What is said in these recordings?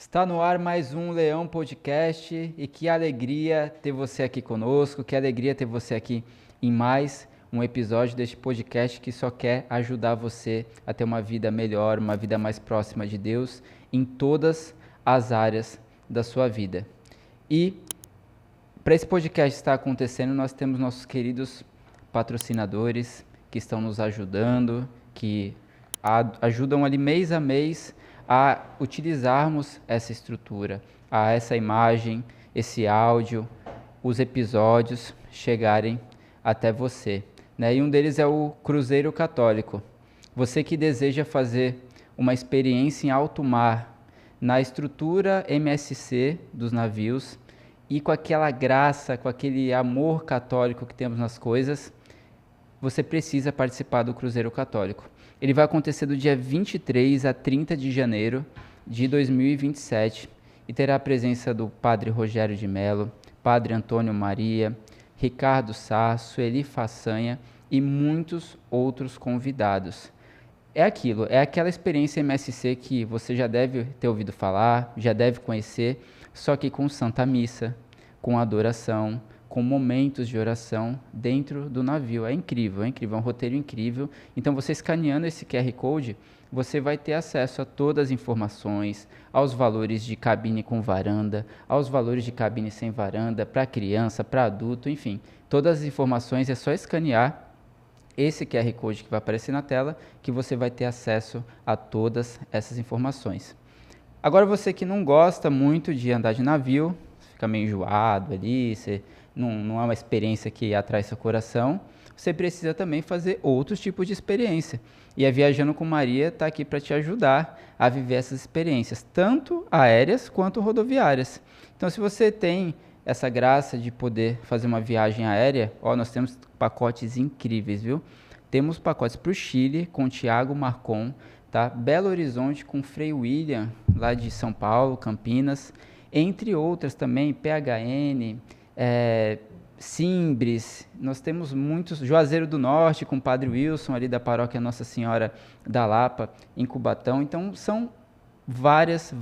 Está no ar mais um Leão Podcast e que alegria ter você aqui conosco, que alegria ter você aqui em mais um episódio deste podcast que só quer ajudar você a ter uma vida melhor, uma vida mais próxima de Deus em todas as áreas da sua vida. E para esse podcast estar acontecendo, nós temos nossos queridos patrocinadores que estão nos ajudando, que ajudam ali mês a mês a utilizarmos essa estrutura, a essa imagem, esse áudio, os episódios chegarem até você, né? E um deles é o Cruzeiro Católico. Você que deseja fazer uma experiência em alto mar, na estrutura MSC dos navios e com aquela graça, com aquele amor católico que temos nas coisas, você precisa participar do Cruzeiro Católico. Ele vai acontecer do dia 23 a 30 de janeiro de 2027 e terá a presença do Padre Rogério de Mello, Padre Antônio Maria, Ricardo Sá, Sueli Façanha e muitos outros convidados. É aquilo, é aquela experiência MSC que você já deve ter ouvido falar, já deve conhecer, só que com Santa Missa, com adoração, com momentos de oração dentro do navio. É incrível, é um roteiro incrível. Então, você escaneando esse QR Code, você vai ter acesso a todas as informações, aos valores de cabine com varanda, aos valores de cabine sem varanda, para criança, para adulto, enfim. Todas as informações é só escanear esse QR Code que vai aparecer na tela, que você vai ter acesso a todas essas informações. Agora, você que não gosta muito de andar de navio, fica meio enjoado ali, você não é uma experiência que atrai seu coração, você precisa também fazer outros tipos de experiência. E a Viajando com Maria está aqui para te ajudar a viver essas experiências, tanto aéreas quanto rodoviárias. Então, se você tem essa graça de poder fazer uma viagem aérea, nós temos pacotes incríveis, viu? Temos pacotes para o Chile com Thiago Marcon, tá? Belo Horizonte com Frei William, lá de São Paulo, Campinas, entre outras também, PHN, Simbres, nós temos muitos, Juazeiro do Norte com o Padre Wilson, ali da paróquia Nossa Senhora da Lapa, em Cubatão. Então, são várias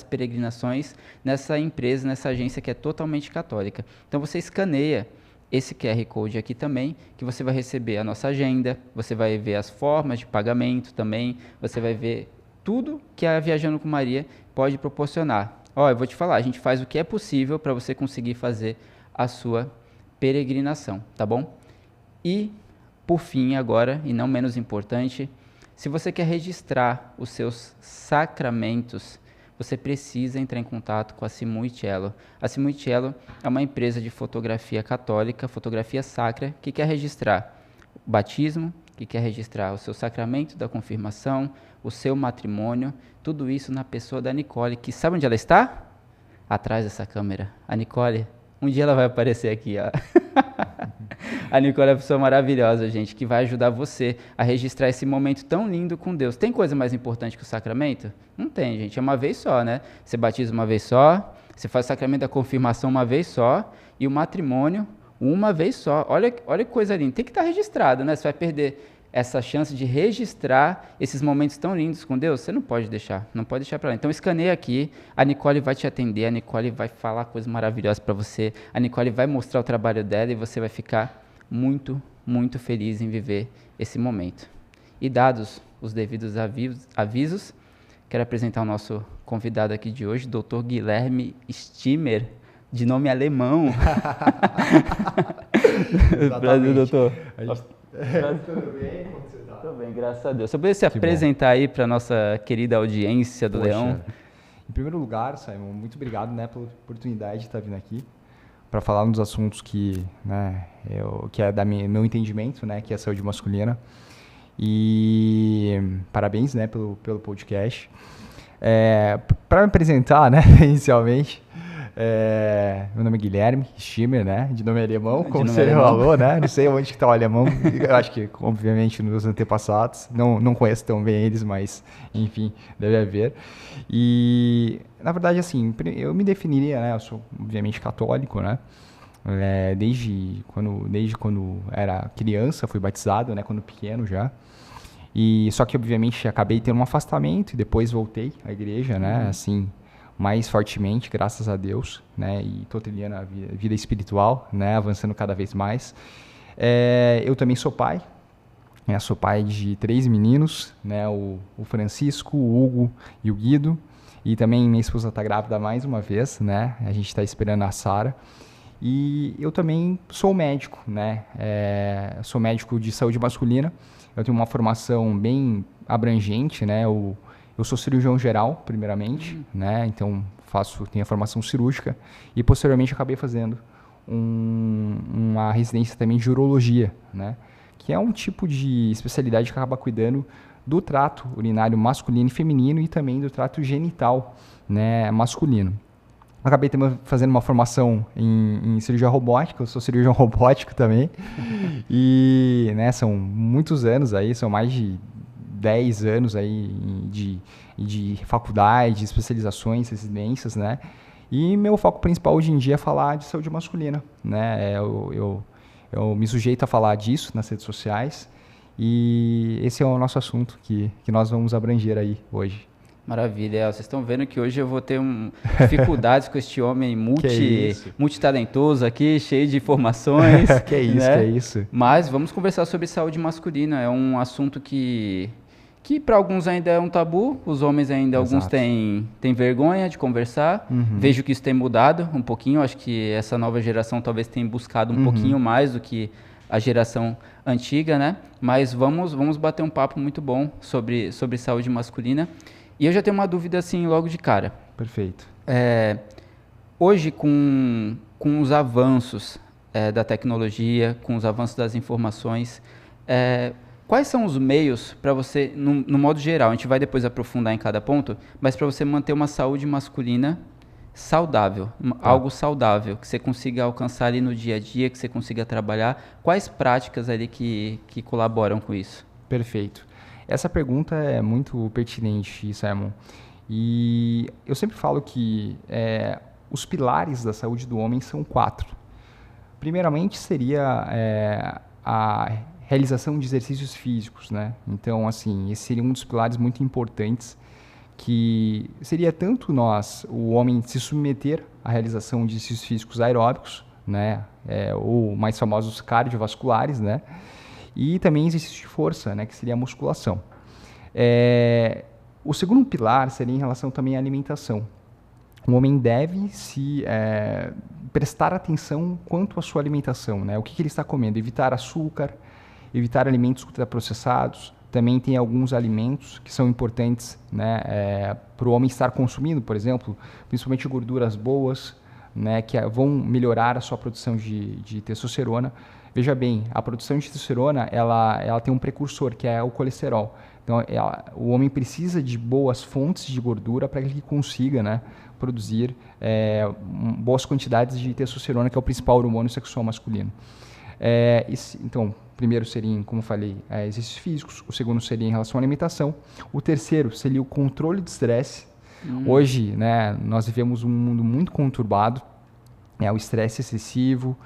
peregrinações nessa empresa, nessa agência que é totalmente católica. Então, você escaneia esse QR Code aqui também, que você vai receber a nossa agenda, você vai ver as formas de pagamento também, você vai ver tudo que a Viajando com Maria pode proporcionar. Eu vou te falar, a gente faz o que é possível para você conseguir fazer a sua peregrinação, tá bom? E, por fim, agora, e não menos importante, se você quer registrar os seus sacramentos, você precisa entrar em contato com a Simuitiello. A Simuitiello é uma empresa de fotografia católica, fotografia sacra, que quer registrar o batismo, que quer registrar o seu sacramento da confirmação, o seu matrimônio, tudo isso na pessoa da Nicole, que sabe onde ela está? Atrás dessa câmera. A Nicole, um dia ela vai aparecer aqui, ó. A Nicole é uma pessoa maravilhosa, gente, que vai ajudar você a registrar esse momento tão lindo com Deus. Tem coisa mais importante que o sacramento? Não tem, gente. É uma vez só, né? Você batiza uma vez só, você faz o sacramento da confirmação uma vez só, e o matrimônio uma vez só. Olha que coisa linda. Tem que estar registrado, né? Você vai perder essa chance de registrar esses momentos tão lindos com Deus, você não pode deixar para lá. Então, escaneia aqui, a Nicole vai te atender, a Nicole vai falar coisas maravilhosas para você, a Nicole vai mostrar o trabalho dela e você vai ficar muito, muito feliz em viver esse momento. E dados os devidos avisos, quero apresentar o nosso convidado aqui de hoje, Dr. Guilherme Stimmer, de nome alemão. Prazer, doutor. Tudo bem? Como você está? Tudo bem, graças a Deus. Você poderia se apresentar aí para a nossa querida audiência do Leão? Em primeiro lugar, Simon, muito obrigado, né, pela oportunidade de estar vindo aqui para falar nos assuntos que, né, que é meu entendimento, né, que é a saúde masculina. E parabéns, né, pelo podcast. Para me apresentar, né, inicialmente, meu nome é Guilherme Stimmer, né? De nome alemão, como você falou, né? Não sei onde que está o alemão. Eu acho que, obviamente, nos antepassados. Não conheço tão bem eles, mas, enfim, deve haver. E, na verdade, assim, eu me definiria, né? Eu sou, obviamente, católico, né? Desde quando era criança, fui batizado, né? Quando pequeno já. E só que, obviamente, acabei tendo um afastamento e depois voltei à igreja, né? Assim, mais fortemente, graças a Deus, né? E estou trilhando a vida espiritual, né? Avançando cada vez mais. Eu também sou pai. Sou pai de 3 meninos, né? O Francisco, o Hugo e o Guido. E também minha esposa está grávida mais uma vez, né? A gente está esperando a Sara. E eu também sou médico, né? Sou médico de saúde masculina. Eu tenho uma formação bem abrangente, né? Eu sou cirurgião geral, primeiramente, né? Então tenho a formação cirúrgica e posteriormente acabei fazendo uma residência também de urologia, né? Que é um tipo de especialidade que acaba cuidando do trato urinário masculino e feminino e também do trato genital, né, masculino. Acabei também fazendo uma formação em cirurgia robótica, eu sou cirurgião robótico também, e né, são muitos anos aí, são mais de 10 anos aí de faculdade, de especializações, residências, né, e meu foco principal hoje em dia é falar de saúde masculina, né, eu me sujeito a falar disso nas redes sociais, e esse é o nosso assunto que nós vamos abranger aí hoje. Maravilha, vocês estão vendo que hoje eu vou ter dificuldades com este homem multitalentoso aqui, cheio de informações. Que isso. Mas vamos conversar sobre saúde masculina, é um assunto que para alguns ainda é um tabu, os homens ainda, alguns têm vergonha de conversar. Vejo que isso tem mudado um pouquinho, acho que essa nova geração talvez tenha buscado um pouquinho mais do que a geração antiga, né? Mas vamos bater um papo muito bom sobre saúde masculina. E eu já tenho uma dúvida assim logo de cara. Perfeito. Hoje, com os avanços da tecnologia, com os avanços das informações, quais são os meios para você, no modo geral, a gente vai depois aprofundar em cada ponto, mas para você manter uma saúde masculina saudável, algo saudável, que você consiga alcançar ali no dia a dia, que você consiga trabalhar, quais práticas ali que colaboram com isso? Perfeito. Essa pergunta é muito pertinente, Simon. E eu sempre falo que os pilares da saúde do homem são 4. Primeiramente seria a realização de exercícios físicos, né? Então, assim, esse seria um dos pilares muito importantes, que seria tanto o homem se submeter à realização de exercícios físicos aeróbicos, né? Ou mais famosos cardiovasculares, né? E também exercício de força, né, que seria a musculação. O segundo pilar seria em relação também à alimentação. O homem deve prestar atenção quanto à sua alimentação, né? O que ele está comendo, evitar açúcar, evitar alimentos ultraprocessados. Também tem alguns alimentos que são importantes, né, para o homem estar consumindo, por exemplo, principalmente gorduras boas, né, que vão melhorar a sua produção de testosterona. Veja bem, a produção de testosterona, ela tem um precursor, que é o colesterol. Então, o homem precisa de boas fontes de gordura para que ele consiga, né, produzir boas quantidades de testosterona, que é o principal hormônio sexual masculino. Então, primeiro seria, como eu falei, exercícios físicos. O segundo seria em relação à alimentação. O terceiro seria o controle de estresse. Hoje, né, nós vivemos um mundo muito conturbado, o estresse excessivo.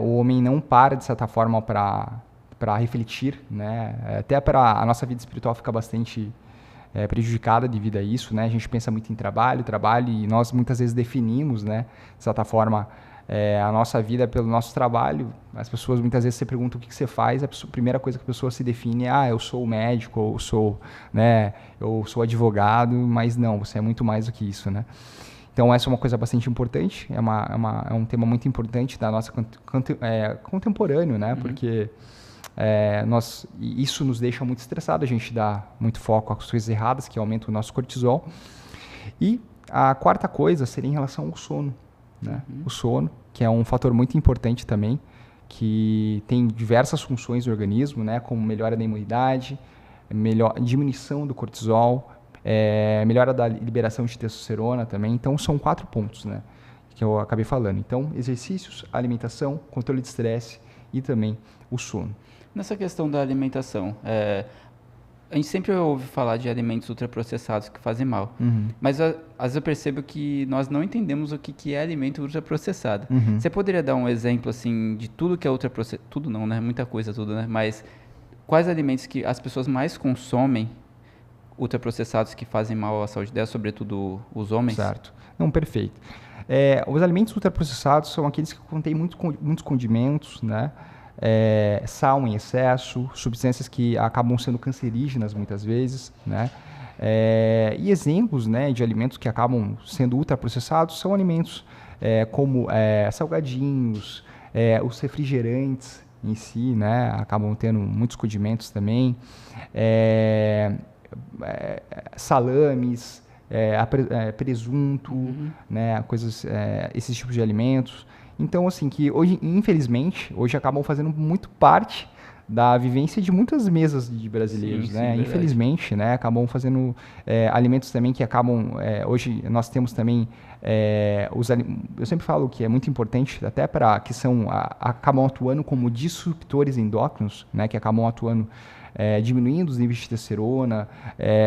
O homem não para, de certa forma, para refletir, né? Até para a nossa vida espiritual fica bastante prejudicada devido a isso, né? A gente pensa muito em trabalho, e nós muitas vezes definimos, né, de certa forma, a nossa vida pelo nosso trabalho. As pessoas muitas vezes se perguntam o que você faz, a primeira coisa que a pessoa se define é eu sou médico, ou eu sou advogado, mas não, você é muito mais do que isso, né? Então, essa é uma coisa bastante importante, é um tema muito importante da nossa contemporâneo, né? Porque isso nos deixa muito estressado, a gente dá muito foco às coisas erradas, que aumentam o nosso cortisol. E a quarta coisa seria em relação ao sono, né? O sono, que é um fator muito importante também, que tem diversas funções do organismo, né? Como melhora da imunidade, diminuição do cortisol, melhora da liberação de testosterona também. Então, são 4 pontos, né, que eu acabei falando. Então, exercícios, alimentação, controle de estresse e também o sono. Nessa questão da alimentação, a gente sempre ouve falar de alimentos ultraprocessados que fazem mal, mas às vezes eu percebo que nós não entendemos o que é alimento ultraprocessado. Você poderia dar um exemplo assim de tudo que é ultraprocessado? Tudo não, né? Muita coisa, tudo, né? Mas quais alimentos que as pessoas mais consomem ultraprocessados que fazem mal à saúde dela, sobretudo os homens? Certo. Não, perfeito. Os alimentos ultraprocessados são aqueles que contêm muitos condimentos, né? Sal em excesso, substâncias que acabam sendo cancerígenas muitas vezes, né? E exemplos, né, de alimentos que acabam sendo ultraprocessados são alimentos como salgadinhos, os refrigerantes em si, né, acabam tendo muitos condimentos também, salames, presunto, né, coisas, esses tipos de alimentos. Então, assim, que hoje, infelizmente, hoje acabam fazendo muito parte da vivência de muitas mesas de brasileiros, sim, né? sim, Infelizmente, né? Acabam fazendo alimentos também que acabam... hoje nós temos também eu sempre falo que é muito importante, até para que acabam atuando como disruptores endócrinos, né? Que acabam atuando diminuindo os níveis de testosterona,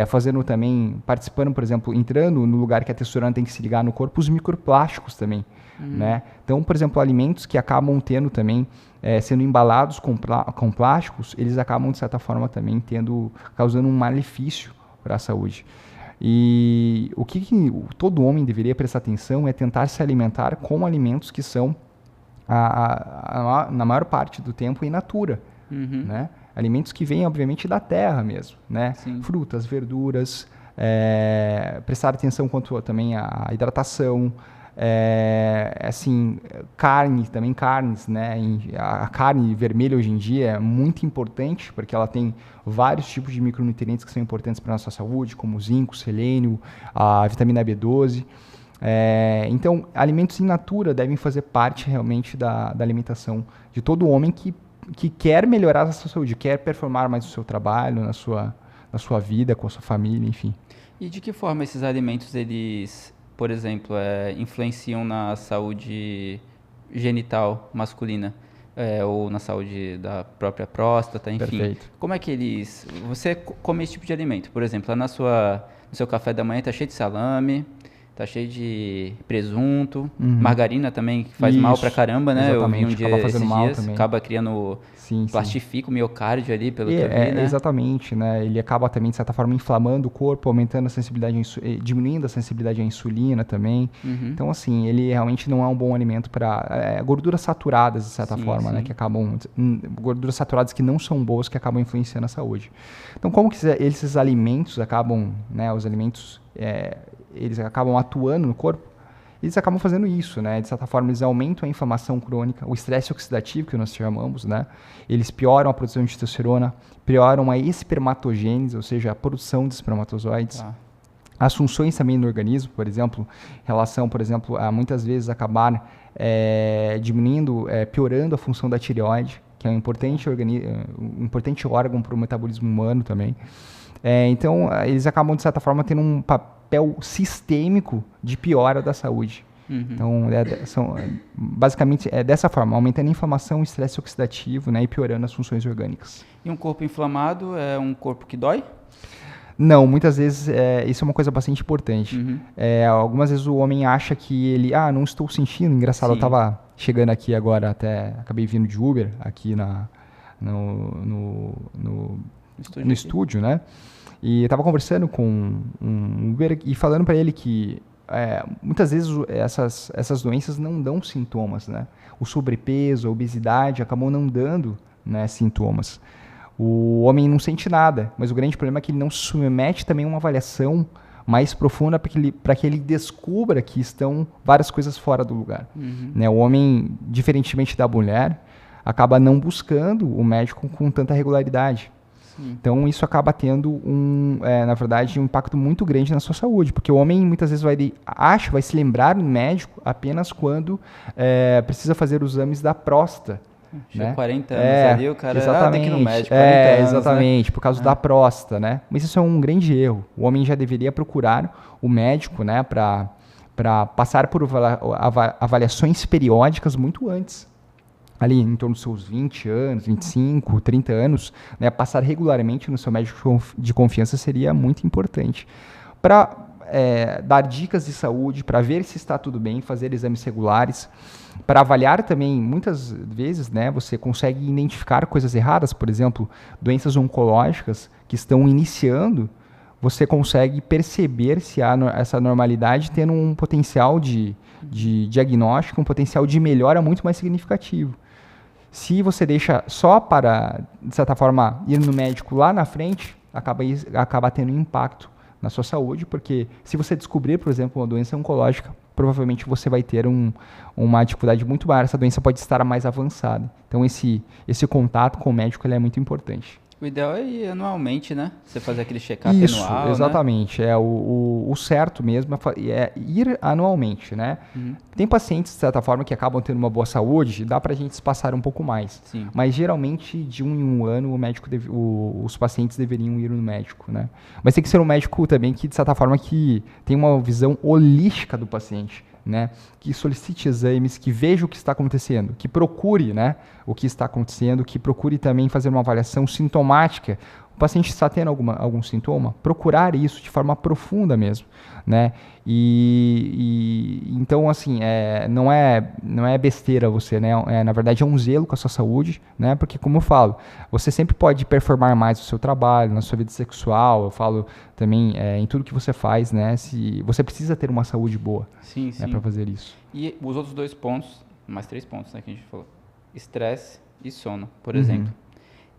fazendo também, participando, por exemplo, entrando no lugar que a testosterona tem que se ligar no corpo, os microplásticos também, né? Então, por exemplo, alimentos que acabam tendo também, sendo embalados com plásticos, eles acabam, de certa forma, também causando um malefício para a saúde. E o que todo homem deveria prestar atenção é tentar se alimentar com alimentos que são, na maior parte do tempo, in natura, né? Alimentos que vêm, obviamente, da terra mesmo, né? Sim. Frutas, verduras, prestar atenção quanto também à hidratação, assim, carnes, né? A carne vermelha hoje em dia é muito importante porque ela tem vários tipos de micronutrientes que são importantes para a nossa saúde, como zinco, selênio, a vitamina B12. Então, alimentos in natura devem fazer parte realmente da alimentação de todo homem que quer melhorar a sua saúde, quer performar mais no seu trabalho, na sua vida, com a sua família, enfim. E de que forma esses alimentos, eles, por exemplo, influenciam na saúde genital masculina? Ou na saúde da própria próstata, enfim. Perfeito. Como é que você come esse tipo de alimento? Por exemplo, lá no seu café da manhã tá cheio de salame, tá cheio de presunto, margarina também, que faz mal pra caramba, né? Exatamente. Eu vi um dia acaba fazendo esses mal dias, também. acaba criando plastifica o miocárdio ali, pelo que eu vi, né? Exatamente, né? Ele acaba também, de certa forma, inflamando o corpo, aumentando a sensibilidade, diminuindo a sensibilidade à insulina também. Então, assim, ele realmente não é um bom alimento para gorduras saturadas, de certa forma, né? Que acabam, gorduras saturadas que não são boas, que acabam influenciando a saúde. Então, como que esses alimentos acabam, né? Os alimentos, eles acabam atuando no corpo, eles acabam fazendo isso, né? De certa forma, eles aumentam a inflamação crônica, o estresse oxidativo, que nós chamamos, né? Eles pioram a produção de testosterona, pioram a espermatogênese, ou seja, a produção de espermatozoides. As funções também no organismo, por exemplo, em relação, por exemplo, a muitas vezes acabar diminuindo, piorando a função da tireoide, que é um importante órgão para o metabolismo humano também. Então, eles acabam, de certa forma, tendo um papel sistêmico de piora da saúde. Então, basicamente, dessa forma, aumentando a inflamação, o estresse oxidativo, né, e piorando as funções orgânicas. E um corpo inflamado é um corpo que dói? Não, muitas vezes isso é uma coisa bastante importante. Algumas vezes o homem acha que ele, não estou sentindo, engraçado, eu estava chegando aqui agora, até acabei vindo de Uber aqui no estúdio, né? E eu estava conversando com um Uber e falando para ele que muitas vezes essas doenças não dão sintomas, né? O sobrepeso, a obesidade acabam não dando, né, sintomas. O homem não sente nada, mas o grande problema é que ele não se submete também a uma avaliação mais profunda para que ele descubra que estão várias coisas fora do lugar. Né? O homem, diferentemente da mulher, acaba não buscando o médico com tanta regularidade. Então, isso acaba tendo, na verdade, um impacto muito grande na sua saúde, porque o homem muitas vezes vai se lembrar do médico apenas quando precisa fazer os exames da próstata. Chega 40 anos ali, o cara tem que ir no médico. 40 anos, exatamente, né? Por causa da próstata, né? Mas isso é um grande erro. O homem já deveria procurar o médico, né, para passar por avaliações periódicas muito antes. Ali em torno dos seus 20 anos, 25, 30 anos, né, passar regularmente no seu médico de confiança seria muito importante. Para dar dicas de saúde, para ver se está tudo bem, fazer exames regulares, para avaliar também, muitas vezes, né, você consegue identificar coisas erradas, por exemplo, doenças oncológicas que estão iniciando você consegue perceber se há essa normalidade tendo um potencial de diagnóstico, um potencial de melhora muito mais significativo. Se você deixa só para, de certa forma, ir no médico lá na frente, acaba tendo impacto na sua saúde, porque se você descobrir, por exemplo, uma doença oncológica, provavelmente você vai ter uma dificuldade muito maior, essa doença pode estar mais avançada. Então, esse contato com o médico ele é muito importante. O ideal é ir anualmente, né? Você fazer aquele check-up anual, Isso, exatamente. Né? O certo mesmo é ir anualmente, né? Tem pacientes, de certa forma, que acabam tendo uma boa saúde, dá pra gente espaçar um pouco mais. Sim. Mas, geralmente, de 1 em 1 ano, os pacientes deveriam ir no médico, né? Mas tem que ser um médico também que, de certa forma, que tem uma visão holística do paciente. Né, que solicite exames, que veja o que está acontecendo, que procure, né, o que está acontecendo, que procure também fazer uma avaliação sintomática. O paciente está tendo algum sintoma, procurar isso de forma profunda mesmo, né? Então, assim, não é besteira você, né? Na verdade, é um zelo com a sua saúde, né? Porque, como eu falo, você sempre pode performar mais no seu trabalho, na sua vida sexual. Eu falo também em tudo que você faz, né? Se você precisa ter uma saúde boa, sim, né, para fazer isso. E os outros 2 pontos, mais 3 pontos, né, que a gente falou: estresse e sono, por exemplo.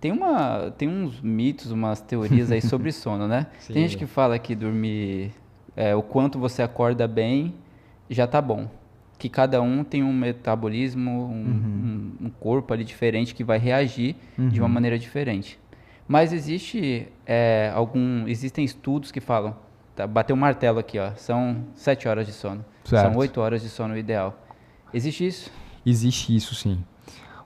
Tem uns mitos, umas teorias aí sobre sono, né? Sim. Tem gente que fala que dormir, o quanto você acorda bem, já tá bom. Que cada um tem um metabolismo, um corpo ali diferente que vai reagir de uma maneira diferente. Mas existem estudos que falam, tá, bateu um martelo aqui, ó, são 7 horas de sono. Certo. São 8 horas de sono ideal. Existe isso? Existe isso, sim.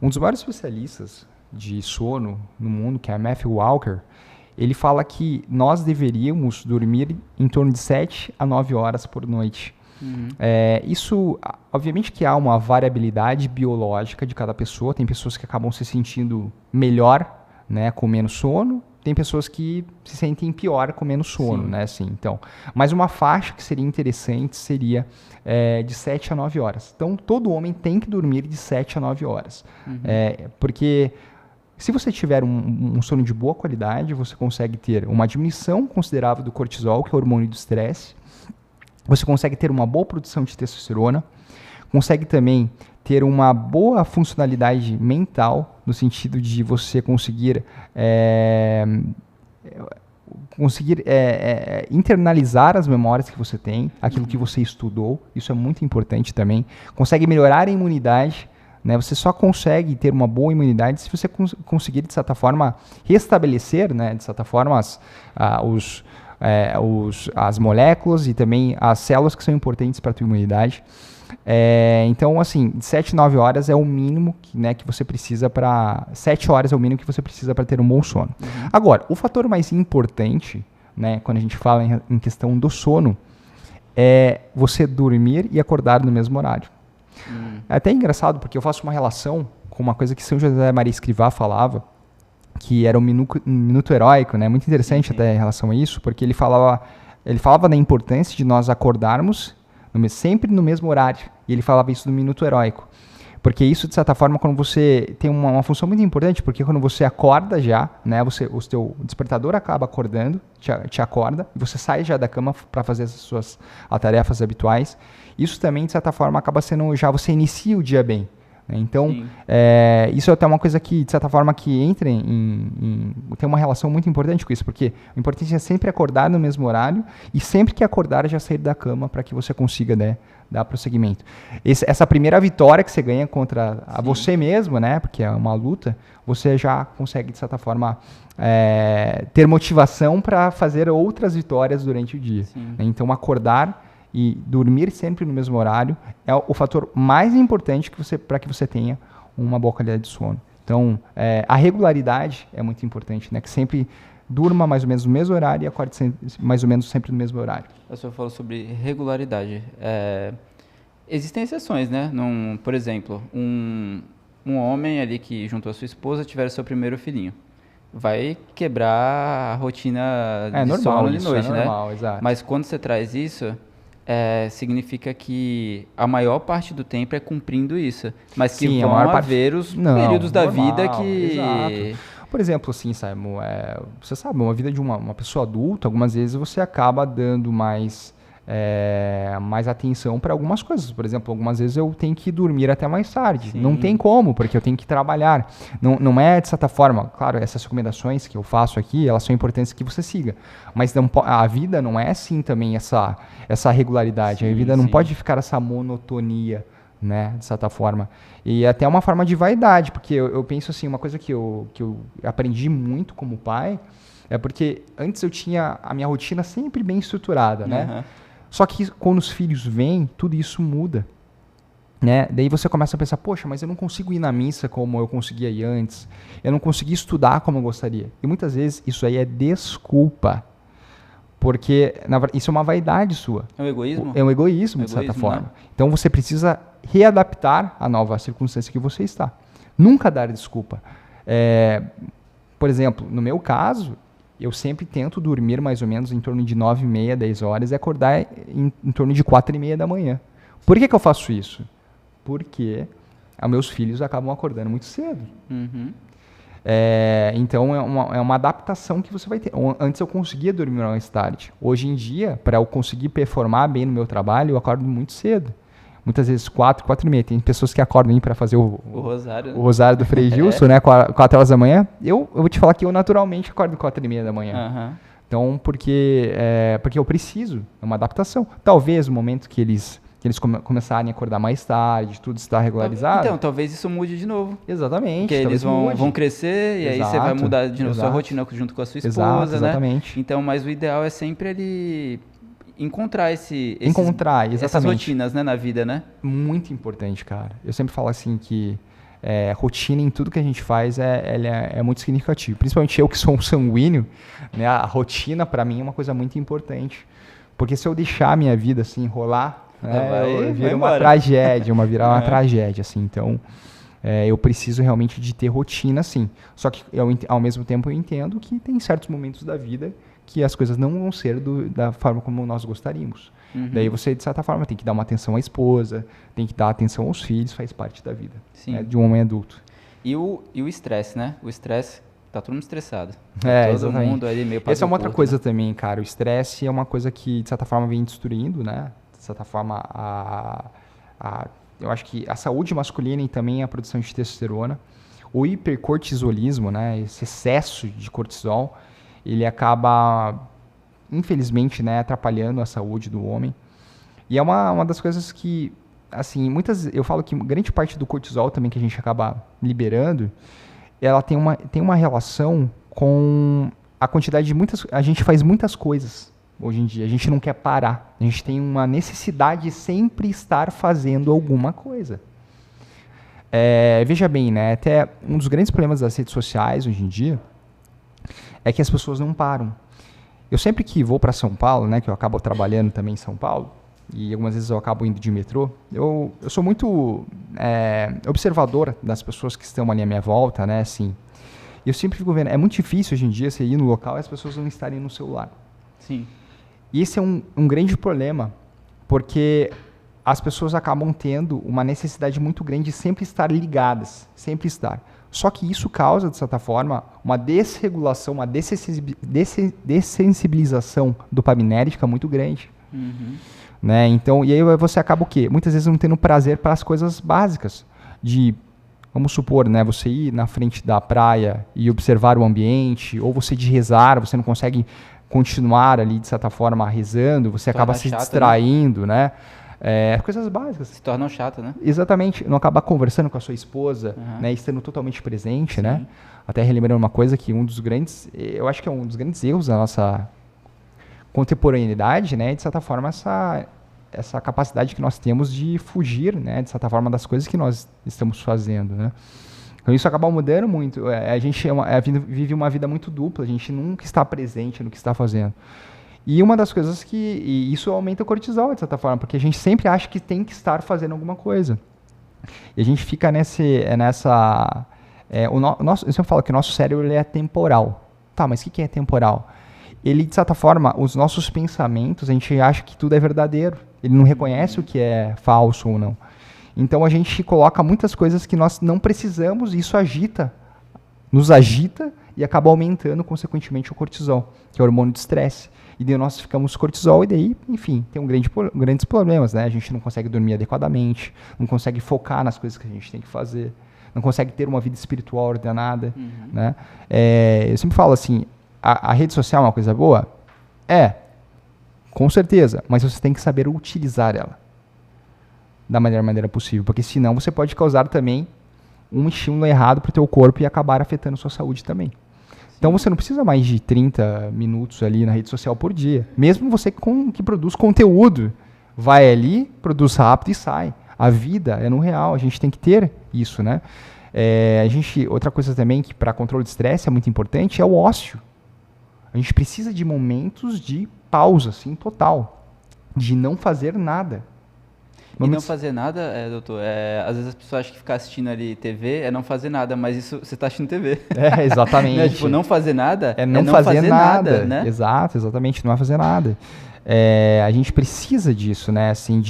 Um dos maiores especialistas de sono no mundo, que é Matthew Walker, ele fala que nós deveríamos dormir em torno de 7 a 9 horas por noite. Isso, obviamente que há uma variabilidade biológica de cada pessoa. Tem pessoas que acabam se sentindo melhor, né, com menos sono. Tem pessoas que se sentem pior com menos sono, né, assim, então. Mas uma faixa que seria interessante seria de 7 a 9 horas. Então, todo homem tem que dormir de 7 a 9 horas. Porque se você tiver um sono de boa qualidade, você consegue ter uma diminuição considerável do cortisol, que é o hormônio do estresse. Você consegue ter uma boa produção de testosterona. Consegue também ter uma boa funcionalidade mental, no sentido de você conseguir internalizar as memórias que você tem, aquilo que você estudou. Isso é muito importante também. Consegue melhorar a imunidade, né? Você só consegue ter uma boa imunidade se você conseguir, de certa forma, restabelecer, né, de certa forma, as moléculas e também as células que são importantes para a tua imunidade. Então, assim, de 7 a 9 horas é o mínimo que você precisa para... 7 horas é o mínimo que você precisa para ter um bom sono. Agora, o fator mais importante, né, quando a gente fala em questão do sono, é você dormir e acordar no mesmo horário. É até engraçado, porque eu faço uma relação com uma coisa que São José Maria Escrivá falava, que era um minuto heróico, né? Muito interessante até em relação a isso, porque ele falava da importância de nós acordarmos sempre no mesmo horário. E ele falava isso do minuto heróico. Porque isso, de certa forma, quando você tem uma função muito importante, porque quando você acorda já, né, o teu despertador acaba acordando, te acorda, e você sai já da cama para fazer as tarefas habituais. Isso também, de certa forma, acaba sendo já, você inicia o dia bem. Né? Então, isso é até uma coisa que, de certa forma, que entra tem uma relação muito importante com isso, porque o importante é sempre acordar no mesmo horário e sempre que acordar já sair da cama para que você consiga, né, dar prosseguimento. Essa primeira vitória que você ganha contra você mesmo, né, porque é uma luta, você já consegue, de certa forma, ter motivação para fazer outras vitórias durante o dia. Né? Então, acordar e dormir sempre no mesmo horário é o fator mais importante para que você tenha uma boa qualidade de sono. Então, a regularidade é muito importante, né? Que sempre durma mais ou menos no mesmo horário e acorde mais ou menos sempre no mesmo horário. O senhor falou sobre regularidade. Existem exceções, né? Por exemplo, um homem ali que juntou a sua esposa tiver seu primeiro filhinho. Vai quebrar a rotina de sono de noite, né? Exato. Mas quando você traz isso... significa que a maior parte do tempo é cumprindo isso. Mas que vão haver os períodos da vida que... Exato. Por exemplo, assim, Simon, você sabe, uma vida de uma pessoa adulta, algumas vezes você acaba dando mais atenção para algumas coisas. Por exemplo, algumas vezes eu tenho que dormir até mais tarde. Sim. Não tem como, porque eu tenho que trabalhar. Não é de certa forma, claro, essas recomendações que eu faço aqui, elas são importantes que você siga. Mas a vida não é assim também essa regularidade. Sim, a vida não pode ficar essa monotonia, né, de certa forma. E até uma forma de vaidade, porque eu penso assim, uma coisa que eu aprendi muito como pai, é porque antes eu tinha a minha rotina sempre bem estruturada, né? Só que quando os filhos vêm, tudo isso muda, né? Daí você começa a pensar, poxa, mas eu não consigo ir na missa como eu conseguia ir antes, eu não consegui estudar como eu gostaria. E muitas vezes isso aí é desculpa, porque isso é uma vaidade sua. É um egoísmo? É um egoísmo, de certa forma. Né? Então você precisa readaptar a nova circunstância que você está. Nunca dar desculpa. Por exemplo, no meu caso, eu sempre tento dormir mais ou menos em torno de 9h30, 10 horas e acordar em torno de 4h30 da manhã. Por que eu faço isso? Porque os meus filhos acabam acordando muito cedo. Uhum. Então é uma adaptação que você vai ter. Antes eu conseguia dormir mais tarde. Hoje em dia, para eu conseguir performar bem no meu trabalho, eu acordo muito cedo. Muitas vezes 4h30. Tem pessoas que acordam para fazer o rosário, né? O rosário do Frei Gilson, né? 4 horas da manhã. Eu vou te falar que eu naturalmente acordo 4h30 da manhã. Uhum. Então, porque eu preciso. É uma adaptação. Talvez no momento que eles começarem a acordar mais tarde, tudo está regularizado. Então, talvez isso mude de novo. Exatamente. Porque eles vão crescer e aí você vai mudar de novo sua rotina junto com a sua esposa, exatamente. Né? Então, mas o ideal é sempre ele encontrar essas rotinas, né, na vida, né? Muito importante, cara. Eu sempre falo assim que rotina em tudo que a gente faz é muito significativo. Principalmente eu que sou um sanguíneo, né? A rotina para mim é uma coisa muito importante. Porque se eu deixar a minha vida assim rolar, vira uma tragédia, virar uma tragédia, assim. Então, eu preciso realmente de ter rotina, sim. Só que ao mesmo tempo eu entendo que tem certos momentos da vida que as coisas não vão ser da forma como nós gostaríamos. Uhum. Daí você, de certa forma, tem que dar uma atenção à esposa, tem que dar atenção aos filhos, faz parte da vida, né, de um homem adulto. E o estresse, né? O estresse, tá todo mundo estressado. Todo exatamente. Mundo ali meio Essa é uma outra coisa também, cara. O estresse é uma coisa que, de certa forma, vem destruindo, né? De certa forma, eu acho que a saúde masculina e também a produção de testosterona, o hipercortisolismo, né? Esse excesso de cortisol, ele acaba, infelizmente, né, atrapalhando a saúde do homem. E é uma das coisas que, assim, eu falo que grande parte do cortisol também que a gente acaba liberando, ela tem uma relação com a quantidade de a gente faz muitas coisas hoje em dia, a gente não quer parar, a gente tem uma necessidade de sempre estar fazendo alguma coisa. Veja bem, né, até um dos grandes problemas das redes sociais hoje em dia é que as pessoas não param. Eu sempre que vou para São Paulo, né, que eu acabo trabalhando também em São Paulo, e algumas vezes eu acabo indo de metrô, eu sou muito observador das pessoas que estão ali à minha volta, né, assim. Eu sempre fico vendo, é muito difícil hoje em dia você ir no local e as pessoas não estarem no celular. Sim. E esse é um grande problema, porque as pessoas acabam tendo uma necessidade muito grande de sempre estar ligadas, sempre estar. Só que isso causa, de certa forma, uma desregulação, uma dessensibilização dopaminérgica muito grande. Uhum. Né? Então, e aí você acaba o quê? Muitas vezes não tendo prazer para as coisas básicas. Vamos supor, né, você ir na frente da praia e observar o ambiente, ou você de rezar, você não consegue continuar ali, de certa forma, rezando, você acaba se distraindo, né? Coisas básicas. Se tornam chatas, né? Exatamente. Não acabar conversando com a sua esposa, né? Estando totalmente presente, Sim. né? Até relembrando uma coisa que eu acho que é um dos grandes erros da nossa contemporaneidade, né? De certa forma, essa capacidade que nós temos de fugir, né? De certa forma, das coisas que nós estamos fazendo, né? Então, isso acaba mudando muito. A gente vive uma vida muito dupla, a gente nunca está presente no que está fazendo. E uma das coisas e isso aumenta o cortisol, de certa forma, porque a gente sempre acha que tem que estar fazendo alguma coisa. E a gente fica nessa... eu sempre falo que o nosso cérebro ele é temporal. Tá, mas o que é temporal? Ele, de certa forma, os nossos pensamentos, a gente acha que tudo é verdadeiro. Ele não reconhece o que é falso ou não. Então, a gente coloca muitas coisas que nós não precisamos e isso agita nos agita e acaba aumentando, consequentemente, o cortisol, que é o hormônio de estresse. E daí nós ficamos cortisol e daí, enfim, tem grandes problemas, né? A gente não consegue dormir adequadamente, não consegue focar nas coisas que a gente tem que fazer, não consegue ter uma vida espiritual ordenada, né? Eu sempre falo assim, a rede social é uma coisa boa? Com certeza, mas você tem que saber utilizar ela da melhor maneira possível, porque senão você pode causar também um estímulo errado para o teu corpo e acabar afetando a sua saúde também. Sim. Então você não precisa mais de 30 minutos ali na rede social por dia. Mesmo você que produz conteúdo, vai ali, produz rápido e sai. A vida é no real, a gente tem que ter isso, né? Outra coisa também que para controle de estresse é muito importante é o ócio. A gente precisa de momentos de pausa, assim, total. De não fazer nada. E não fazer nada, doutor, às vezes as pessoas acham que ficar assistindo ali TV é não fazer nada, mas isso você está assistindo TV. Exatamente. Né? Tipo, não fazer nada é não fazer nada, né? Exato, exatamente, não é fazer nada. A gente precisa disso, né? Assim,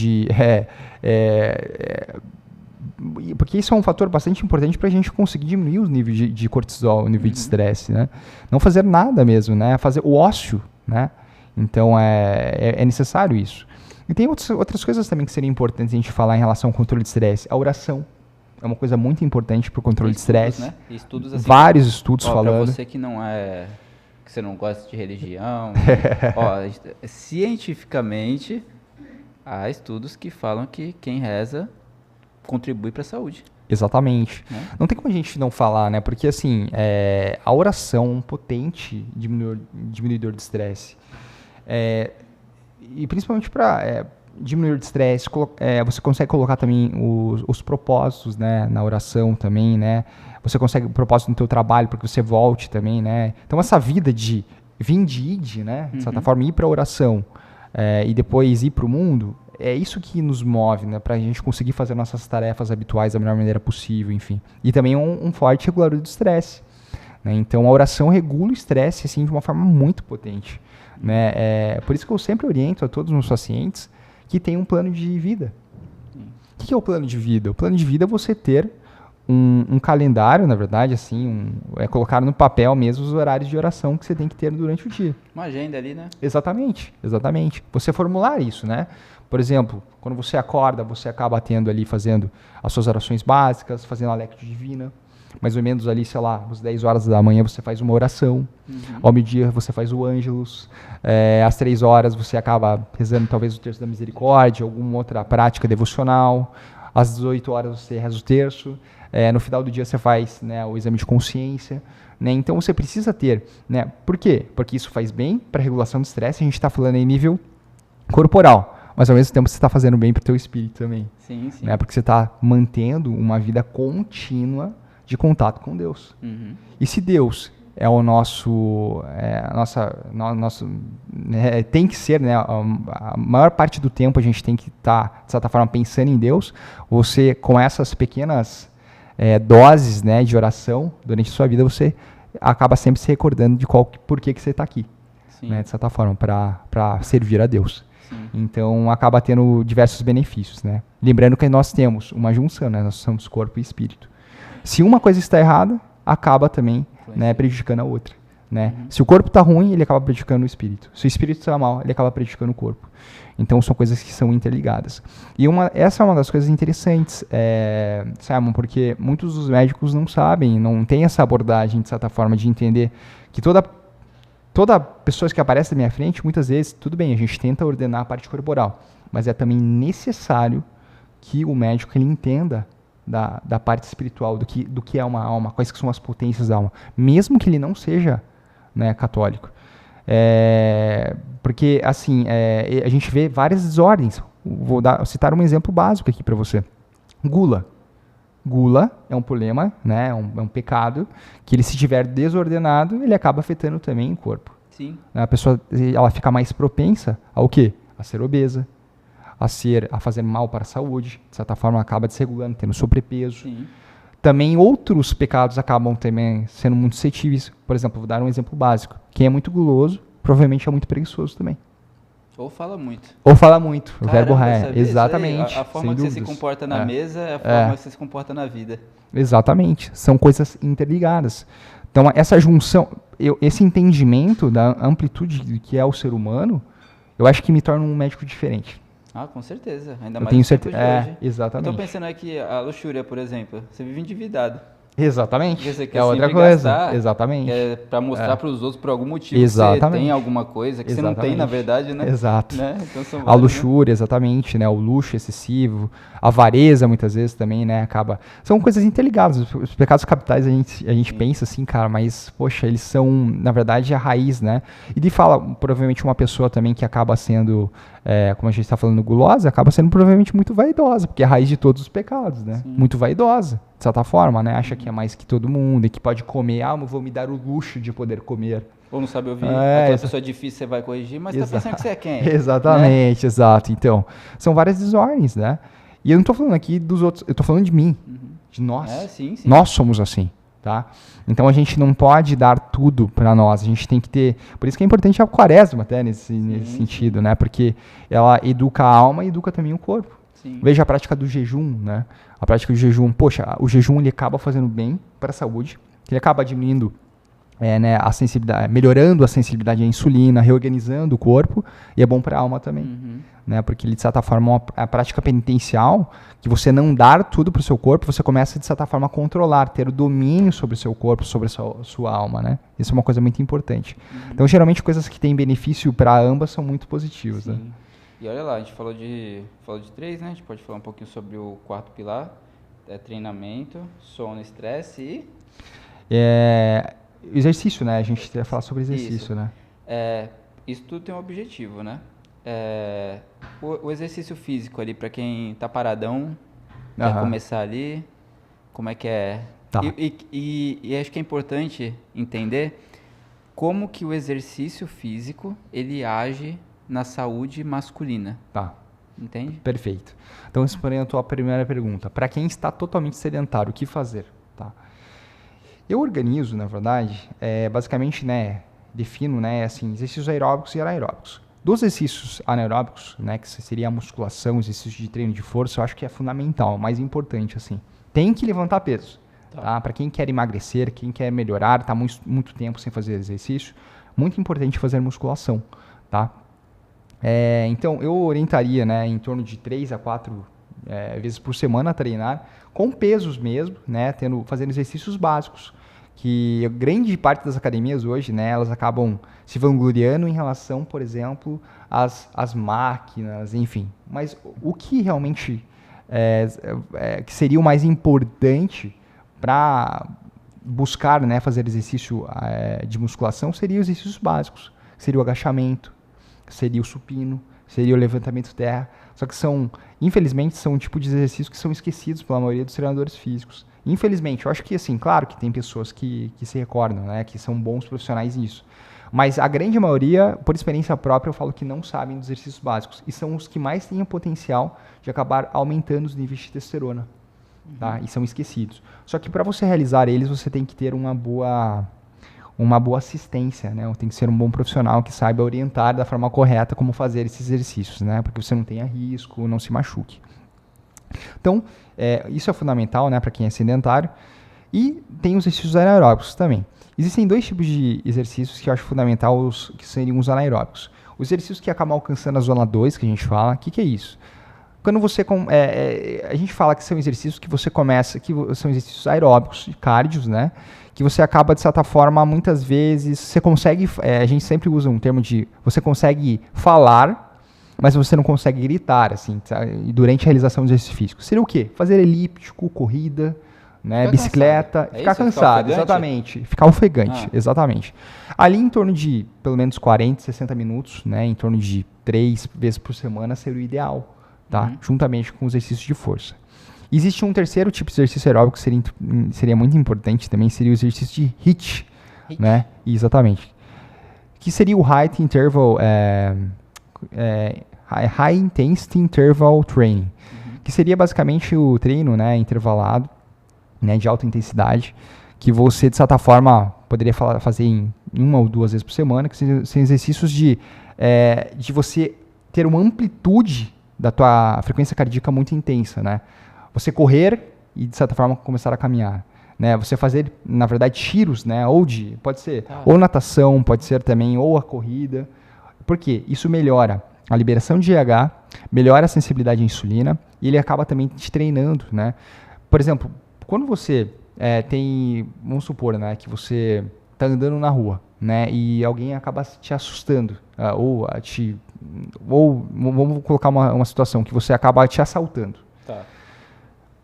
porque isso é um fator bastante importante para a gente conseguir diminuir o nível de cortisol, o nível de estresse, né? Não fazer nada mesmo, né? Fazer o ócio, né? Então, é necessário isso. E tem outras coisas também que seriam importantes a gente falar em relação ao controle de estresse. A oração é uma coisa muito importante para o controle de estresse. Né? Estudos assim, vários estudos falando. Para você que que você não gosta de religião, cientificamente há estudos que falam que quem reza contribui para a saúde. Exatamente. Não tem como a gente não falar, né? Porque assim, a oração é um potente diminuidor de estresse. E principalmente para diminuir o estresse, você consegue colocar também os propósitos, né, na oração também, né? Você consegue o propósito no teu trabalho para que você volte também, né? Então essa vida de vinde e ide, né? De certa forma, ir para a oração e depois ir para o mundo, é isso que nos move, né? Para a gente conseguir fazer nossas tarefas habituais da melhor maneira possível, enfim. E também um forte regulador do estresse, né? Então a oração regula o estresse assim, de uma forma muito potente. Né? Por isso que eu sempre oriento a todos os meus pacientes que tem um plano de vida. O que é o plano de vida? O plano de vida é você ter um calendário, na verdade, assim, colocar no papel mesmo os horários de oração que você tem que ter durante o dia. Uma agenda ali, né? Exatamente. Você formular isso, né? Por exemplo, quando você acorda, você acaba tendo ali, fazendo as suas orações básicas, fazendo a Lectio Divina. Mais ou menos ali, sei lá, às 10 horas da manhã você faz uma oração. Ao meio-dia você faz o Ângelus. Às 3 horas você acaba rezando talvez o Terço da Misericórdia, alguma outra prática devocional. Às 18 horas você reza o terço. No final do dia você faz, né, o exame de consciência. Né? Então você precisa ter. Né? Por quê? Porque isso faz bem para a regulação do estresse. A gente está falando em nível corporal. Mas ao mesmo tempo você está fazendo bem para o teu espírito também. Sim, sim. Né? Porque você está mantendo uma vida contínua de contato com Deus. E se Deus é o nosso, tem que ser, né, a maior parte do tempo a gente tem que estar, de certa forma, pensando em Deus, você, com essas pequenas doses, né, de oração, durante a sua vida, você acaba sempre se recordando de por que você está aqui, né, de certa forma, para servir a Deus. Sim. Então, acaba tendo diversos benefícios, né? Lembrando que nós temos uma junção, né, nós somos corpo e espírito. Se uma coisa está errada, acaba também, né, prejudicando a outra. Né? Se o corpo está ruim, ele acaba prejudicando o espírito. Se o espírito está mal, ele acaba prejudicando o corpo. Então, são coisas que são interligadas. E essa é uma das coisas interessantes, Simon, porque muitos dos médicos não sabem, não têm essa abordagem, de certa forma, de entender que toda pessoa que aparece na minha frente, muitas vezes, tudo bem, a gente tenta ordenar a parte corporal, mas é também necessário que o médico ele entenda da parte espiritual, do que é uma alma, quais que são as potências da alma, mesmo que ele não seja, né, católico. Porque, assim, a gente vê várias desordens. Vou citar um exemplo básico aqui para você. Gula. Gula é um problema, né, é um pecado, que ele, se estiver desordenado, ele acaba afetando também o corpo. Sim. A pessoa ela fica mais propensa ao quê? A ser obesa, a fazer mal para a saúde, de certa forma acaba desregulando, tendo sobrepeso. Sim. Também outros pecados acabam também sendo muito suscetíveis. Por exemplo, vou dar um exemplo básico. Quem é muito guloso, provavelmente é muito preguiçoso também. Ou fala muito. O verbo exatamente. A forma que você se comporta na mesa é a forma que você se comporta na vida. Exatamente. São coisas interligadas. Então, essa junção, esse entendimento da amplitude do que é o ser humano, eu acho que me torna um médico diferente. Ah, com certeza. Ainda Eu mais tenho no tempo certeza. de hoje. Exatamente. Eu tô pensando aqui, a luxúria, por exemplo. Você vive endividado. Exatamente. Porque você quer É outra sempre coisa. gastar, Exatamente. É para mostrar para os outros, por algum motivo, Exatamente. que você tem alguma coisa que você não tem, na verdade, né? Exato. Né? Então, são A vários, luxúria, exatamente, né? O luxo excessivo, a avareza muitas vezes também, né? Acaba. São coisas interligadas. Os pecados capitais a gente pensa assim, cara, mas, poxa, eles são, na verdade, a raiz, né? E de fala, provavelmente, uma pessoa também que acaba sendo, como a gente está falando, gulosa, acaba sendo provavelmente muito vaidosa, porque é a raiz de todos os pecados, né? Sim. Muito vaidosa, de certa forma, né? Acha que é mais que todo mundo e que pode comer. Eu vou me dar o luxo de poder comer. Ou não sabe ouvir, aquela pessoa difícil você vai corrigir, mas tá pensando que você é quem? Exatamente, né? Exato. Então, são várias desordens, né? E eu não tô falando aqui dos outros, eu tô falando de mim, de nós. Sim. Nós somos assim, tá? Então a gente não pode dar tudo para nós, a gente tem que ter... Por isso que é importante a quaresma até nesse sentido, né? Porque ela educa a alma e educa também o corpo. Sim. Veja a prática do jejum, né? A prática do jejum, poxa, o jejum ele acaba fazendo bem para a saúde, ele acaba diminuindo né, a sensibilidade, melhorando a sensibilidade à insulina, reorganizando o corpo, e é bom para a alma também, né, porque ele, de certa forma, a prática penitencial, que você não dar tudo para o seu corpo, você começa, de certa forma, a controlar, ter o domínio sobre o seu corpo, sobre a sua alma, né, isso é uma coisa muito importante. Então, geralmente, coisas que têm benefício para ambas são muito positivas, né. E olha lá, a gente falou de 3, né, a gente pode falar um pouquinho sobre o quarto pilar, treinamento, sono, estresse e... exercício, né? A gente ia falar sobre exercício, né? Isso tudo tem um objetivo, né? O exercício físico ali, para quem tá paradão, quer começar ali, como é que é? Tá. E acho que é importante entender como que o exercício físico, ele age na saúde masculina. Tá. Entende? Perfeito. Então, respondendo a tua primeira pergunta, para quem está totalmente sedentário, o que fazer? Tá. Eu organizo, na verdade, basicamente, né, defino, né, assim, exercícios aeróbicos e anaeróbicos. Dos exercícios anaeróbicos, né, que seria a musculação, exercício de treino de força, eu acho que é fundamental, mais importante, assim. Tem que levantar peso, tá? Para quem quer emagrecer, quem quer melhorar, tá muito tempo sem fazer exercício, muito importante fazer musculação, tá? Então, eu orientaria, né, em torno de 3 a 4 vezes por semana a treinar, com pesos mesmo, né, fazendo exercícios básicos, que grande parte das academias hoje, né, elas acabam se vangloriando em relação, por exemplo, às máquinas, enfim. Mas o que realmente que seria o mais importante para buscar, né, fazer exercício de musculação seria os exercícios básicos, seria o agachamento, seria o supino, seria o levantamento terra, só que infelizmente, são um tipo de exercícios que são esquecidos pela maioria dos treinadores físicos. Infelizmente, eu acho que, assim, claro que tem pessoas que se recordam, né, que são bons profissionais nisso, mas a grande maioria, por experiência própria, eu falo que não sabem dos exercícios básicos, e são os que mais têm o potencial de acabar aumentando os níveis de testosterona, tá? E são esquecidos. Só que para você realizar eles, você tem que ter uma boa assistência, né? Tem que ser um bom profissional que saiba orientar da forma correta como fazer esses exercícios, né? Porque você não tenha risco, não se machuque. Então, isso é fundamental, né, para quem é sedentário. E tem os exercícios anaeróbicos também. Existem 2 tipos de exercícios que eu acho fundamental, que seriam os anaeróbicos. Os exercícios que acabam alcançando a zona 2, que a gente fala, o que é isso? Quando você... a gente fala que são exercícios que você começa, que são exercícios aeróbicos, cardios, né? Que você acaba, de certa forma, muitas vezes, você consegue... a gente sempre usa um termo de... Você consegue falar, mas você não consegue gritar, assim, durante a realização do exercício físico. Seria o quê? Fazer elíptico, corrida, né, bicicleta, ficar cansado, exatamente. Ficar ofegante, exatamente. Ali em torno de, pelo menos, 40, 60 minutos, né, em torno de 3 vezes por semana seria o ideal, tá? Juntamente com os exercícios de força. Existe um terceiro tipo de exercício aeróbico que seria muito importante também, seria o exercício de HIIT, né? Exatamente. Que seria o High Interval, High Intensity Interval Training, que seria basicamente o treino, né, intervalado, né, de alta intensidade, que você, de certa forma, poderia fazer em 1 ou 2 vezes por semana, que são exercícios de você ter uma amplitude da tua frequência cardíaca muito intensa, né? Você correr e, de certa forma, começar a caminhar. né? Você fazer, na verdade, tiros, né? Pode ser ou natação, pode ser também ou a corrida. Por quê? Isso melhora a liberação de GH, melhora a sensibilidade à insulina e ele acaba também te treinando, né? Por exemplo, quando você vamos supor, né, que você está andando na rua, né, e alguém acaba te assustando, ou vamos colocar uma situação que você acaba te assaltando. Tá.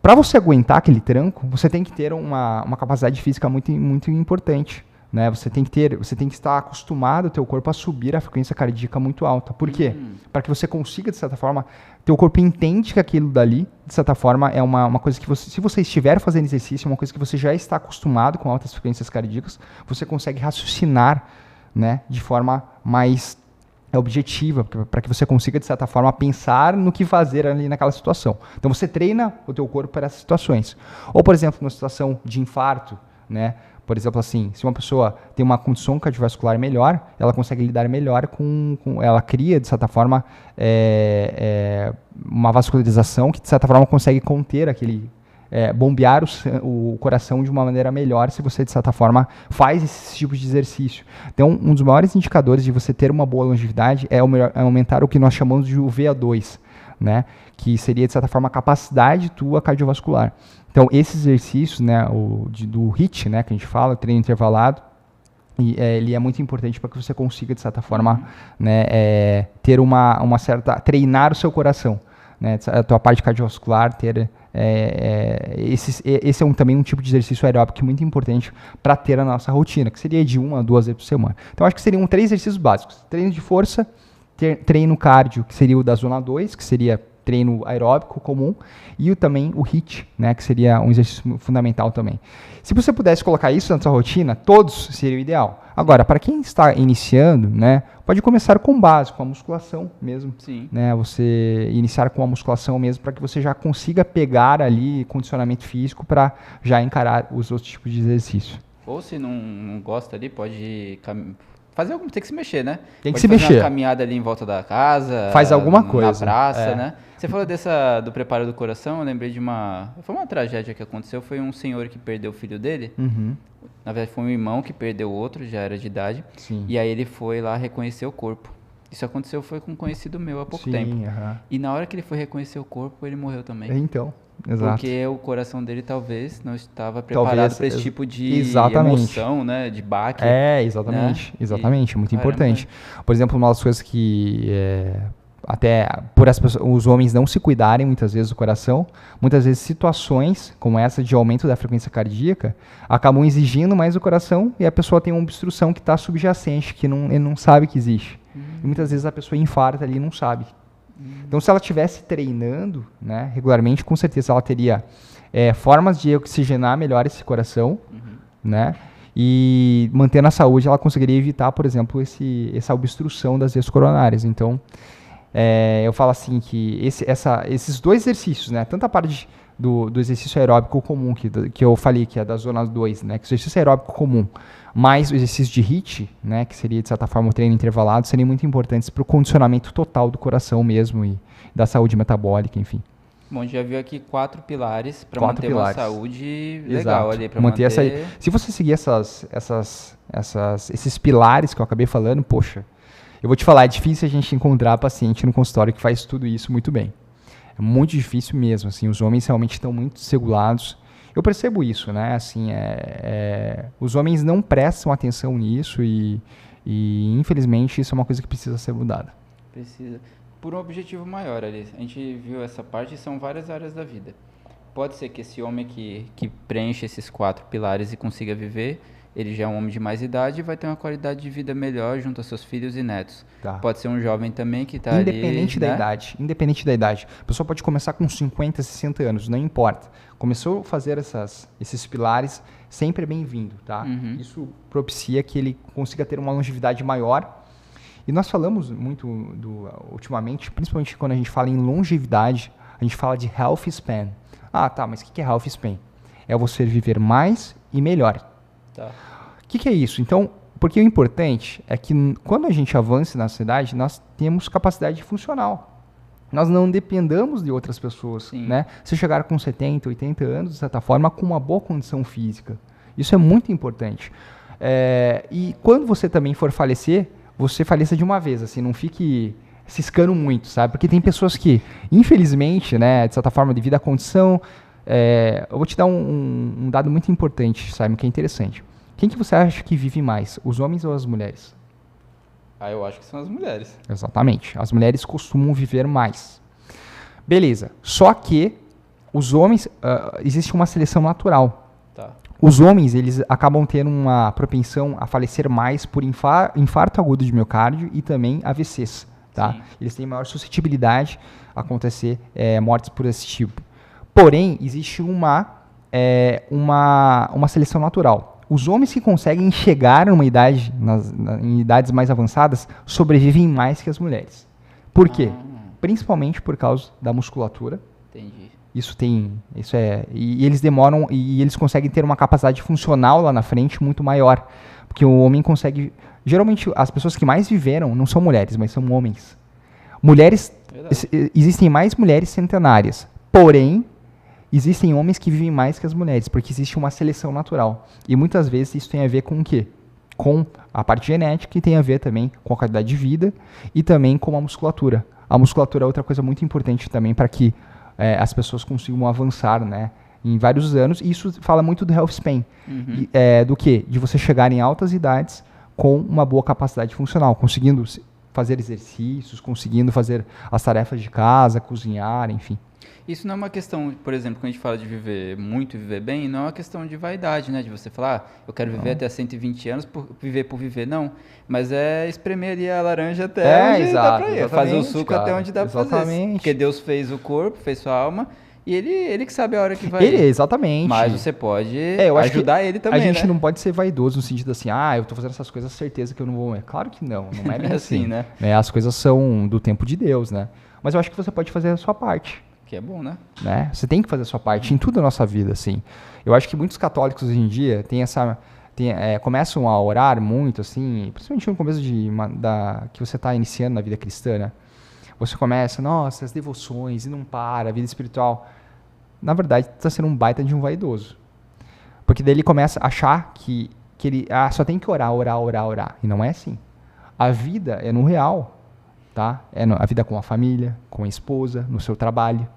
Para você aguentar aquele tranco, você tem que ter uma capacidade física muito, muito importante. Né? Você tem que estar acostumado o teu corpo a subir a frequência cardíaca muito alta. Por quê? Para que você consiga, de certa forma, teu corpo entende que aquilo dali, de certa forma, é uma coisa que você, se você estiver fazendo exercício, é uma coisa que você já está acostumado com altas frequências cardíacas, você consegue raciocinar, né, de forma mais objetiva, para que você consiga, de certa forma, pensar no que fazer ali naquela situação. Então, você treina o teu corpo para essas situações. Ou, por exemplo, numa situação de infarto, né? Por exemplo, assim, se uma pessoa tem uma condição cardiovascular melhor, ela consegue lidar melhor ela cria, de certa forma, uma vascularização que, de certa forma, consegue conter bombear o coração de uma maneira melhor se você, de certa forma, faz esse tipo de exercício. Então, um dos maiores indicadores de você ter uma boa longevidade é aumentar o que nós chamamos de VO2, né? Que seria, de certa forma, a capacidade tua cardiovascular. Então, esses exercícios, né, do HIIT, né, que a gente fala, treino intervalado, ele é muito importante para que você consiga, de certa forma, né, ter uma certa... treinar o seu coração, né, a tua parte cardiovascular, ter... esse é também um tipo de exercício aeróbico muito importante para ter na nossa rotina, que seria de 1 a 2 vezes por semana. Então, acho que seriam 3 exercícios básicos. Treino de força, treino cardio, que seria o da zona 2, que seria treino aeróbico comum, e também o HIIT, né, que seria um exercício fundamental também. Se você pudesse colocar isso na sua rotina, todos seria o ideal. Agora, para quem está iniciando, né, pode começar com o básico, com a musculação mesmo. Sim. Né, você iniciar com a musculação mesmo, para que você já consiga pegar ali condicionamento físico para já encarar os outros tipos de exercício. Ou se não gosta ali, pode fazer algum, tem que se mexer, né? Tem que se mexer. Uma caminhada ali em volta da casa. Faz alguma coisa. Na praça, né? Você falou do preparo do coração, eu lembrei de foi uma tragédia que aconteceu, foi um senhor que perdeu o filho dele. Uhum. Na verdade, foi um irmão que perdeu o outro, já era de idade. Sim. E aí ele foi lá reconhecer o corpo. Isso aconteceu, foi com um conhecido meu há pouco tempo. Uhum. E na hora que ele foi reconhecer o corpo, ele morreu também. Então, exato. Porque o coração dele talvez não estava preparado para esse tipo de emoção, né? De baque. Exatamente. Né? Exatamente, muito importante. Por exemplo, uma das coisas que até por os homens não se cuidarem muitas vezes do coração, muitas vezes situações como essa de aumento da frequência cardíaca acabam exigindo mais do coração e a pessoa tem uma obstrução que está subjacente, que ele não sabe que existe. E muitas vezes a pessoa infarta ali e não sabe. Então, se ela estivesse treinando, né, regularmente, com certeza ela teria formas de oxigenar melhor esse coração, né, e mantendo a saúde, ela conseguiria evitar, por exemplo, essa obstrução das veias coronárias. Então, eu falo assim que esses dois exercícios, né, tanto a parte do exercício aeróbico comum, que eu falei que é da zona 2, né, que o exercício aeróbico comum, mais o exercício de HIIT, né, que seria, de certa forma, o treino intervalado, seriam muito importantes para o condicionamento total do coração mesmo e da saúde metabólica, enfim. Bom, a gente já viu aqui 4 pilares para manter uma saúde legal ali. Para manter essa. Se você seguir esses pilares que eu acabei falando, poxa, eu vou te falar, é difícil a gente encontrar paciente no consultório que faz tudo isso muito bem. É muito difícil mesmo, assim, os homens realmente estão muito desregulados. Eu percebo isso, né? Assim, os homens não prestam atenção nisso e, infelizmente, isso é uma coisa que precisa ser mudada. Precisa. Por um objetivo maior ali. A gente viu essa parte, são várias áreas da vida. Pode ser que esse homem que preenche esses 4 pilares e consiga viver, ele já é um homem de mais idade e vai ter uma qualidade de vida melhor junto aos seus filhos e netos. Tá. Pode ser um jovem também que está ali... Independente da idade. A pessoa pode começar com 50, 60 anos, não importa. Começou a fazer esses pilares, sempre é bem-vindo, tá? Isso propicia que ele consiga ter uma longevidade maior. E nós falamos muito ultimamente, principalmente quando a gente fala em longevidade, a gente fala de health span. Ah, tá, mas o que é health span? É você viver mais e melhor. Tá. O que é isso? Então, porque o importante é que quando a gente avança na sociedade, nós temos capacidade funcional. nós não dependamos de outras pessoas, Sim. né? Se chegar com 70, 80 anos, de certa forma, com uma boa condição física. Isso é muito importante. E quando você também for falecer, você faleça de uma vez, assim, não fique ciscando muito, sabe? Porque tem pessoas que, infelizmente, né, de certa forma, devido à condição, eu vou te dar um dado muito importante, sabe, que é interessante. Quem que você acha que vive mais, os homens ou as mulheres? Eu acho que são as mulheres. Exatamente. As mulheres costumam viver mais. Beleza. Só que os homens, existe uma seleção natural. Tá. Os homens, eles acabam tendo uma propensão a falecer mais por infarto agudo de miocárdio e também AVCs. Tá? Eles têm maior suscetibilidade a acontecer mortes por esse tipo. Porém, existe uma seleção natural. Os homens que conseguem chegar numa idade, em idades mais avançadas, sobrevivem mais que as mulheres. Por quê? Principalmente por causa da musculatura. Entendi. E eles demoram, e eles conseguem ter uma capacidade funcional lá na frente muito maior. Porque o homem consegue... Geralmente, as pessoas que mais viveram não são mulheres, mas são homens. Existem mais mulheres centenárias. Porém, existem homens que vivem mais que as mulheres, porque existe uma seleção natural. E muitas vezes isso tem a ver com o quê? Com a parte genética e tem a ver também com a qualidade de vida e também com a musculatura. A musculatura é outra coisa muito importante também para que as pessoas consigam avançar, né, em vários anos. E isso fala muito do health span. Do quê? De você chegar em altas idades com uma boa capacidade funcional, conseguindo fazer exercícios, conseguindo fazer as tarefas de casa, cozinhar, enfim. Isso não é uma questão, por exemplo, quando a gente fala de viver muito e viver bem, não é uma questão de vaidade, né? De você falar, eu quero viver até 120 anos por viver, não. Mas é espremer ali a laranja até onde dá pra ir. Fazer o suco até onde dá pra fazer. Porque Deus fez o corpo, fez sua alma, e ele que sabe a hora que vai ir. Exatamente. Mas você pode ajudar ele também, a gente não pode ser vaidoso no sentido assim, eu tô fazendo essas coisas, certeza que eu não vou... Claro que não é bem assim, né? As coisas são do tempo de Deus, né? Mas eu acho que você pode fazer a sua parte. Que é bom, né? Você tem que fazer a sua parte em tudo na nossa vida, assim. Eu acho que muitos católicos hoje em dia começam a orar muito, assim, principalmente no começo que você está iniciando na vida cristã, né? Você começa, nossa, as devoções, e não para, a vida espiritual. Na verdade, está sendo um baita de um vaidoso. Porque daí ele começa a achar que ele só tem que orar. E não é assim. A vida é no real, tá? A vida com a família, com a esposa, no seu trabalho.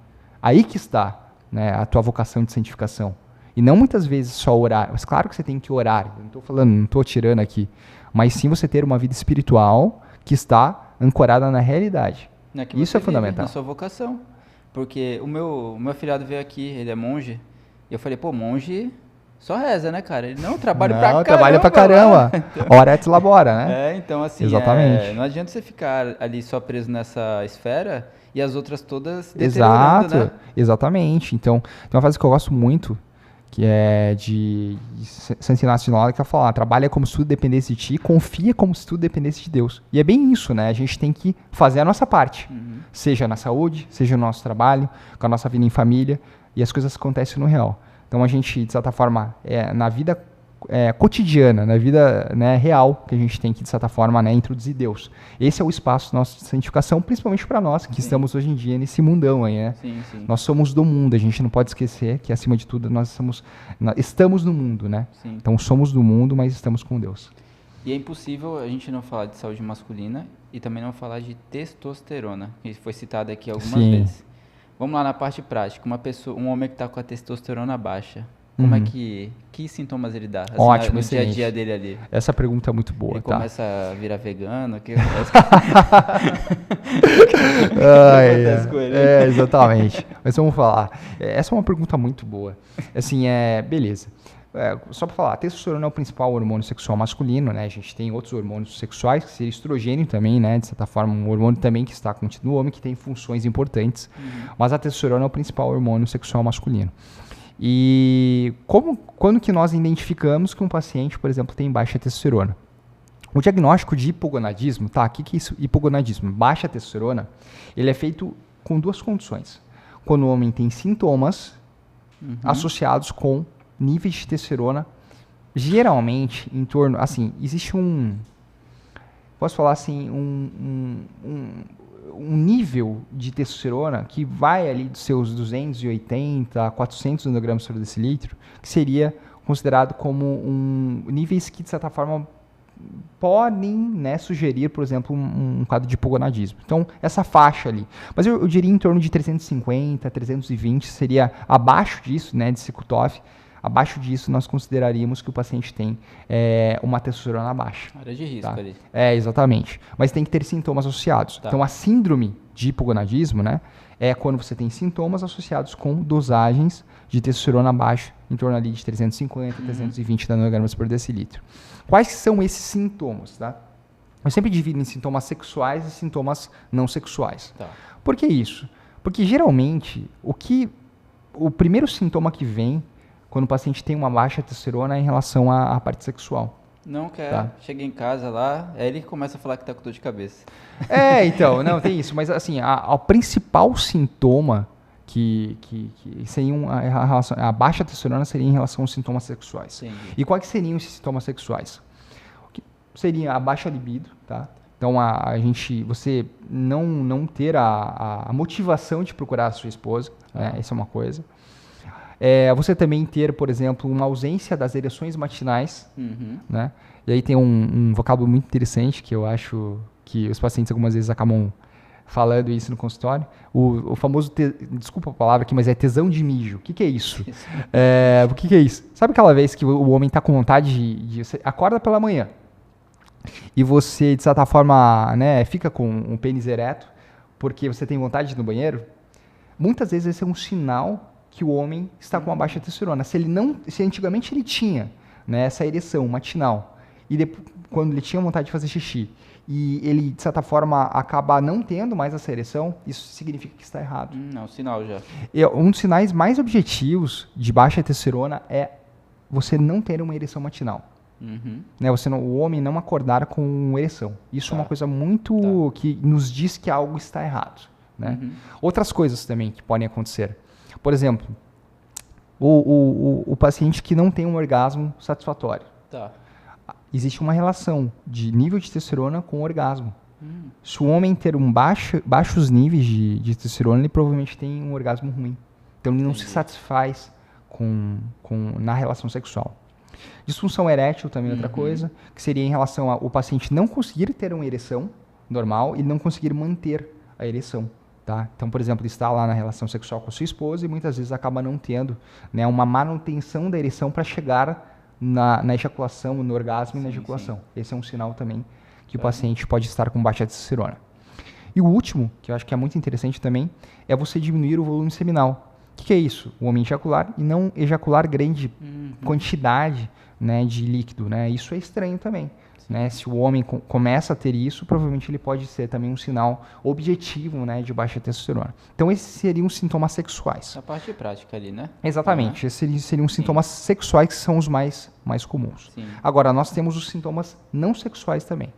Aí que está, né, a tua vocação de santificação. E não muitas vezes só orar. Mas claro que você tem que orar. Eu não estou tirando aqui. Mas sim você ter uma vida espiritual que está ancorada na realidade. Isso é fundamental. Na sua vocação. Porque o meu afilhado veio aqui, ele é monge. E eu falei, monge só reza, né, cara? Ele trabalha pra caramba. Trabalha pra caramba. Ora et labora, né? Então assim, exatamente. Não adianta você ficar ali só preso nessa esfera e as outras todas deteriorando, Exato, né? Exatamente. Então, tem uma frase que eu gosto muito, que é de Santo Inácio de Loyola, que vai falar, trabalha como se tudo dependesse de ti, confia como se tudo dependesse de Deus. E é bem isso, né? A gente tem que fazer a nossa parte. Seja na saúde, seja no nosso trabalho, com a nossa vida em família, e as coisas acontecem no real. Então a gente, de certa forma, na vida cotidiana, na vida, né, real, que a gente tem que, de certa forma, né, introduzir Deus. Esse é o espaço nosso de santificação, principalmente para nós, que estamos hoje em dia nesse mundão aí, né? Sim. Nós somos do mundo, a gente não pode esquecer que, acima de tudo, nós estamos no mundo, né? Sim. Então somos do mundo, mas estamos com Deus. E é impossível a gente não falar de saúde masculina e também não falar de testosterona, que foi citado aqui algumas vezes. Vamos lá na parte prática. Um homem que está com a testosterona baixa, como é que sintomas ele dá? Assim, Ótimo, no dia a dia dele ali. Essa pergunta é muito boa. Ele começa a virar vegano? O que acontece com ele? Exatamente. Mas vamos falar. Essa é uma pergunta muito boa. Assim, beleza. Só para falar, a testosterona é o principal hormônio sexual masculino, né? A gente tem outros hormônios sexuais, que seria estrogênio também, né? De certa forma, um hormônio também que está contido no homem, que tem funções importantes. Mas a testosterona é o principal hormônio sexual masculino. E quando que nós identificamos que um paciente, por exemplo, tem baixa testosterona? O diagnóstico de hipogonadismo, tá? O que é isso? Hipogonadismo, baixa testosterona, ele é feito com duas condições. Quando o homem tem sintomas associados com níveis de testosterona, geralmente em torno, assim, existe posso falar assim, um nível de testosterona que vai ali dos seus 280 a 400 nanogramas por decilitro, que seria considerado como níveis que, de certa forma, podem, né, sugerir, por exemplo, um quadro de hipogonadismo. Então, essa faixa ali. Mas eu diria em torno de 350, 320 seria abaixo disso, né, de Sikutov. Abaixo disso, nós consideraríamos que o paciente tem uma testosterona baixa. Área de risco, tá? Ali. Exatamente. Mas tem que ter sintomas associados. Tá. Então, a síndrome de hipogonadismo, né, é quando você tem sintomas associados com dosagens de testosterona abaixo, em torno ali de 350, 320 nanogramas por decilitro. Quais são esses sintomas? Tá? Eu sempre divido em sintomas sexuais e sintomas não sexuais. Tá. Por que isso? Porque, geralmente, o primeiro sintoma que vem quando o paciente tem uma baixa testosterona é em relação à parte sexual. Não quer, tá? Chega em casa lá, aí ele começa a falar que tá com dor de cabeça. Então, não, tem isso. Mas, assim, o principal sintoma que seria a baixa testosterona seria em relação aos sintomas sexuais. Sim. E quais seriam esses sintomas sexuais? Seria a baixa libido, tá? Então, você não ter a motivação de procurar a sua esposa, né? Essa é uma coisa. Você também ter, por exemplo, uma ausência das ereções matinais, né? E aí tem um vocábulo muito interessante que eu acho que os pacientes algumas vezes acabam falando isso no consultório. O famoso, desculpa a palavra aqui, mas é tesão de mijo. O que é isso? O que é isso? Sabe aquela vez que o homem está com vontade de você acorda pela manhã e você, de certa forma, né, fica com um pênis ereto porque você tem vontade de ir no banheiro? Muitas vezes esse é um sinal que o homem está com uma baixa testosterona. Se antigamente ele tinha, né, essa ereção matinal, e depois, quando ele tinha vontade de fazer xixi, e ele, de certa forma, acaba não tendo mais essa ereção, isso significa que está errado. É um sinal já. Um dos sinais mais objetivos de baixa testosterona é você não ter uma ereção matinal. Né, o homem não acordar com ereção. Isso é uma coisa muito que nos diz que algo está errado. Né? Outras coisas também que podem acontecer. Por exemplo, o paciente que não tem um orgasmo satisfatório. Tá. Existe uma relação de nível de testosterona com o orgasmo. Se o homem ter baixos níveis de testosterona, ele provavelmente tem um orgasmo ruim. Então, ele não se satisfaz na relação sexual. Disfunção erétil também é outra coisa, que seria em relação ao paciente não conseguir ter uma ereção normal e não conseguir manter a ereção. Tá? Então, por exemplo, ele está lá na relação sexual com a sua esposa e muitas vezes acaba não tendo, né, uma manutenção da ereção para chegar na ejaculação, no orgasmo e na ejaculação. Sim. Esse é um sinal também que o paciente pode estar com baixa testosterona. E o último, que eu acho que é muito interessante também, é você diminuir o volume seminal. O que é isso? O homem ejacular e não ejacular grande quantidade, né, de líquido. Né? Isso é estranho também. Né? Se o homem começa a ter isso, provavelmente ele pode ser também um sinal objetivo, né, de baixa testosterona. Então, esses seriam os sintomas sexuais. A parte prática ali, né? Exatamente. Esses seriam os sintomas sexuais que são os mais comuns. Sim. Agora, nós temos os sintomas não sexuais também.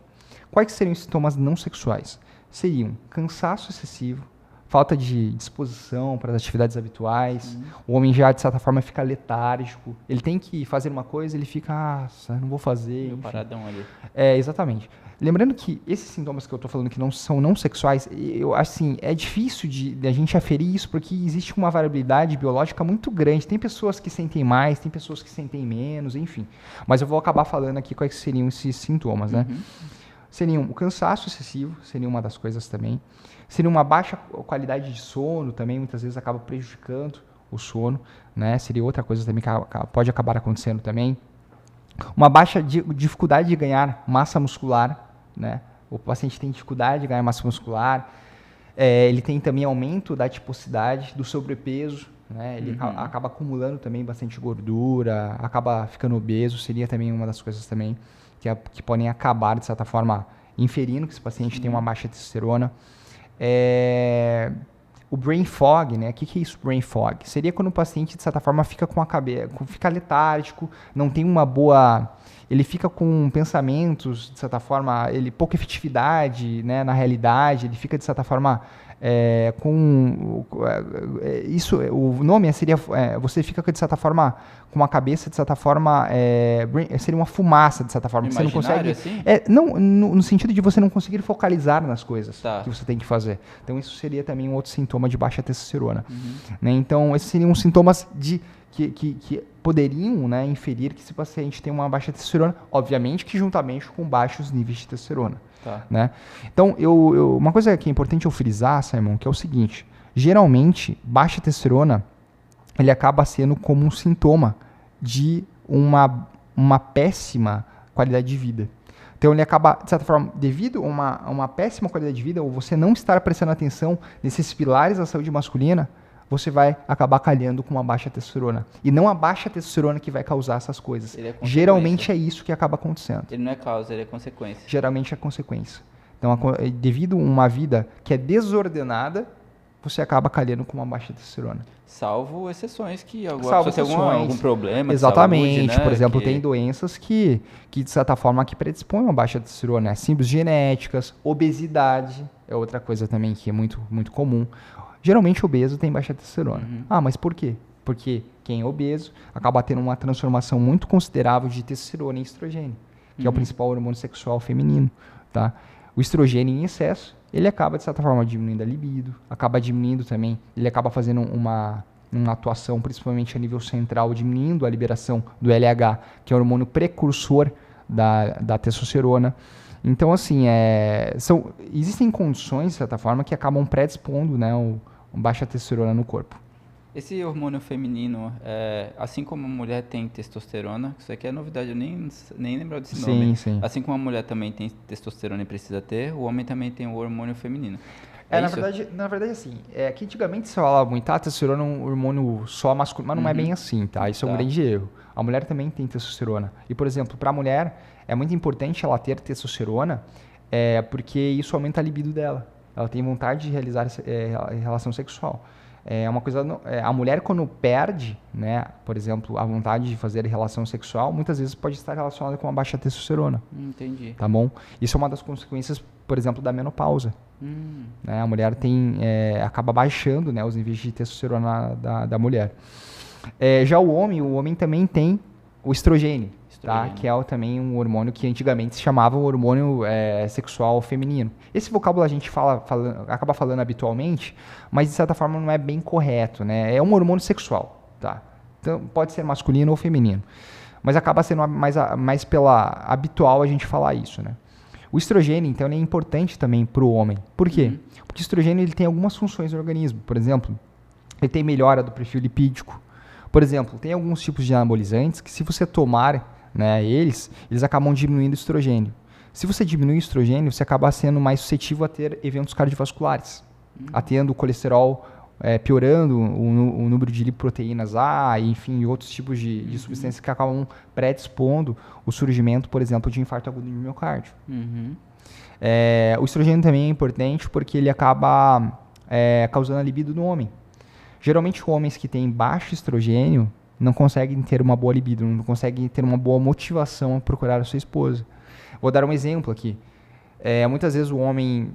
Quais seriam os sintomas não sexuais? Seriam cansaço excessivo, falta de disposição para as atividades habituais, o homem já, de certa forma, fica letárgico, ele tem que fazer uma coisa, ele fica, não vou fazer. Meu paradão ali. Exatamente. Lembrando que esses sintomas que eu estou falando que não são não sexuais, assim, é difícil de a gente aferir isso porque existe uma variabilidade biológica muito grande. Tem pessoas que sentem mais, tem pessoas que sentem menos, enfim. Mas eu vou acabar falando aqui quais seriam esses sintomas, né? Seriam o cansaço excessivo, seria uma das coisas também. Seria uma baixa qualidade de sono também, muitas vezes acaba prejudicando o sono, né? Seria outra coisa também que pode acabar acontecendo também. Uma baixa dificuldade de ganhar massa muscular, né? O paciente tem dificuldade de ganhar massa muscular. Ele tem também aumento da adiposidade, do sobrepeso, né? Ele acaba acumulando também bastante gordura, acaba ficando obeso. Seria também uma das coisas também que podem acabar, de certa forma, inferindo que esse paciente tem uma baixa testosterona. O brain fog, né? O que é isso, brain fog? Seria quando o paciente, de certa forma, fica com a cabeça, fica letárgico, não tem uma boa... Ele fica com pensamentos, de certa forma, pouca efetividade, né, na realidade, ele fica, de certa forma, Isso, o nome seria, você fica de certa forma com uma cabeça de certa forma, seria uma fumaça de certa forma, você não consegue, assim? Não, no sentido de você não conseguir focalizar nas coisas que você tem que fazer. Então isso seria também um outro sintoma de baixa testosterona. Né? Então esses seriam sintomas que poderiam, né, inferir que esse paciente tem uma baixa testosterona, obviamente que juntamente com baixos níveis de testosterona. Né? Então, uma coisa que é importante eu frisar, Simon, que é o seguinte, geralmente, baixa testosterona, ele acaba sendo como um sintoma de uma péssima qualidade de vida. Então, ele acaba, de certa forma, devido a uma péssima qualidade de vida, ou você não estar prestando atenção nesses pilares da saúde masculina, você vai acabar calhando com uma baixa testosterona. E não a baixa testosterona que vai causar essas coisas. Geralmente é isso que acaba acontecendo. Ele não é causa, ele é consequência. Geralmente é consequência. Então, devido a uma vida que é desordenada, você acaba calhando com uma baixa testosterona. Salvo exceções que agora você tem algum problema. Exatamente. De saúde, né? Por exemplo, tem doenças que de certa forma que predispõem a uma baixa testosterona. Síndromes genéticas, obesidade é outra coisa também que é muito, muito comum. Geralmente obeso tem baixa testosterona. Mas por quê? Porque quem é obeso acaba tendo uma transformação muito considerável de testosterona em estrogênio, que é o principal hormônio sexual feminino. Tá? O estrogênio em excesso, ele acaba, de certa forma, diminuindo a libido, acaba diminuindo também, ele acaba fazendo uma atuação, principalmente a nível central, diminuindo a liberação do LH, que é o hormônio precursor da testosterona. Então, assim, existem condições, de certa forma, que acabam predispondo, né, baixa testosterona no corpo. Esse hormônio feminino, assim como a mulher tem testosterona, isso aqui é novidade, eu nem lembro desse nome. Sim. Assim como a mulher também tem testosterona e precisa ter, o homem também tem o hormônio feminino. Na verdade, assim, que antigamente se falava muito, a testosterona é um hormônio só masculino, mas não é bem assim, tá? Isso é um grande erro. A mulher também tem testosterona. E, por exemplo, para a mulher, é muito importante ela ter testosterona, porque isso aumenta a libido dela. Ela tem vontade de realizar relação sexual. Uma coisa, a mulher quando perde, né, por exemplo, a vontade de fazer relação sexual, muitas vezes pode estar relacionada com uma baixa testosterona. Entendi. Tá bom? Isso é uma das consequências, por exemplo, da menopausa. Né? A mulher acaba baixando, né, os níveis de testosterona da mulher. Já o homem também tem o estrogênio. Tá? Que é também um hormônio que antigamente se chamava hormônio sexual feminino. Esse vocábulo a gente acaba falando habitualmente, mas de certa forma não é bem correto, né? É um hormônio sexual, tá? Então, pode ser masculino ou feminino, mas acaba sendo mais pela habitual a gente falar isso, né? O estrogênio, então, ele é importante também para o homem. Por quê? Porque o estrogênio ele tem algumas funções no organismo. Por exemplo, ele tem melhora do perfil lipídico. Por exemplo, tem alguns tipos de anabolizantes que se você tomar, né, eles acabam diminuindo o estrogênio. Se você diminui o estrogênio, você acaba sendo mais suscetível a ter eventos cardiovasculares, a tendo o colesterol piorando, o número de lipoproteínas enfim, e outros tipos de substâncias que acabam predispondo o surgimento, por exemplo, de infarto agudo de miocárdio. O estrogênio também é importante porque ele acaba causando a libido no homem. Geralmente, homens que têm baixo estrogênio não conseguem ter uma boa libido, não conseguem ter uma boa motivação a procurar a sua esposa. Vou dar um exemplo aqui. Muitas vezes o homem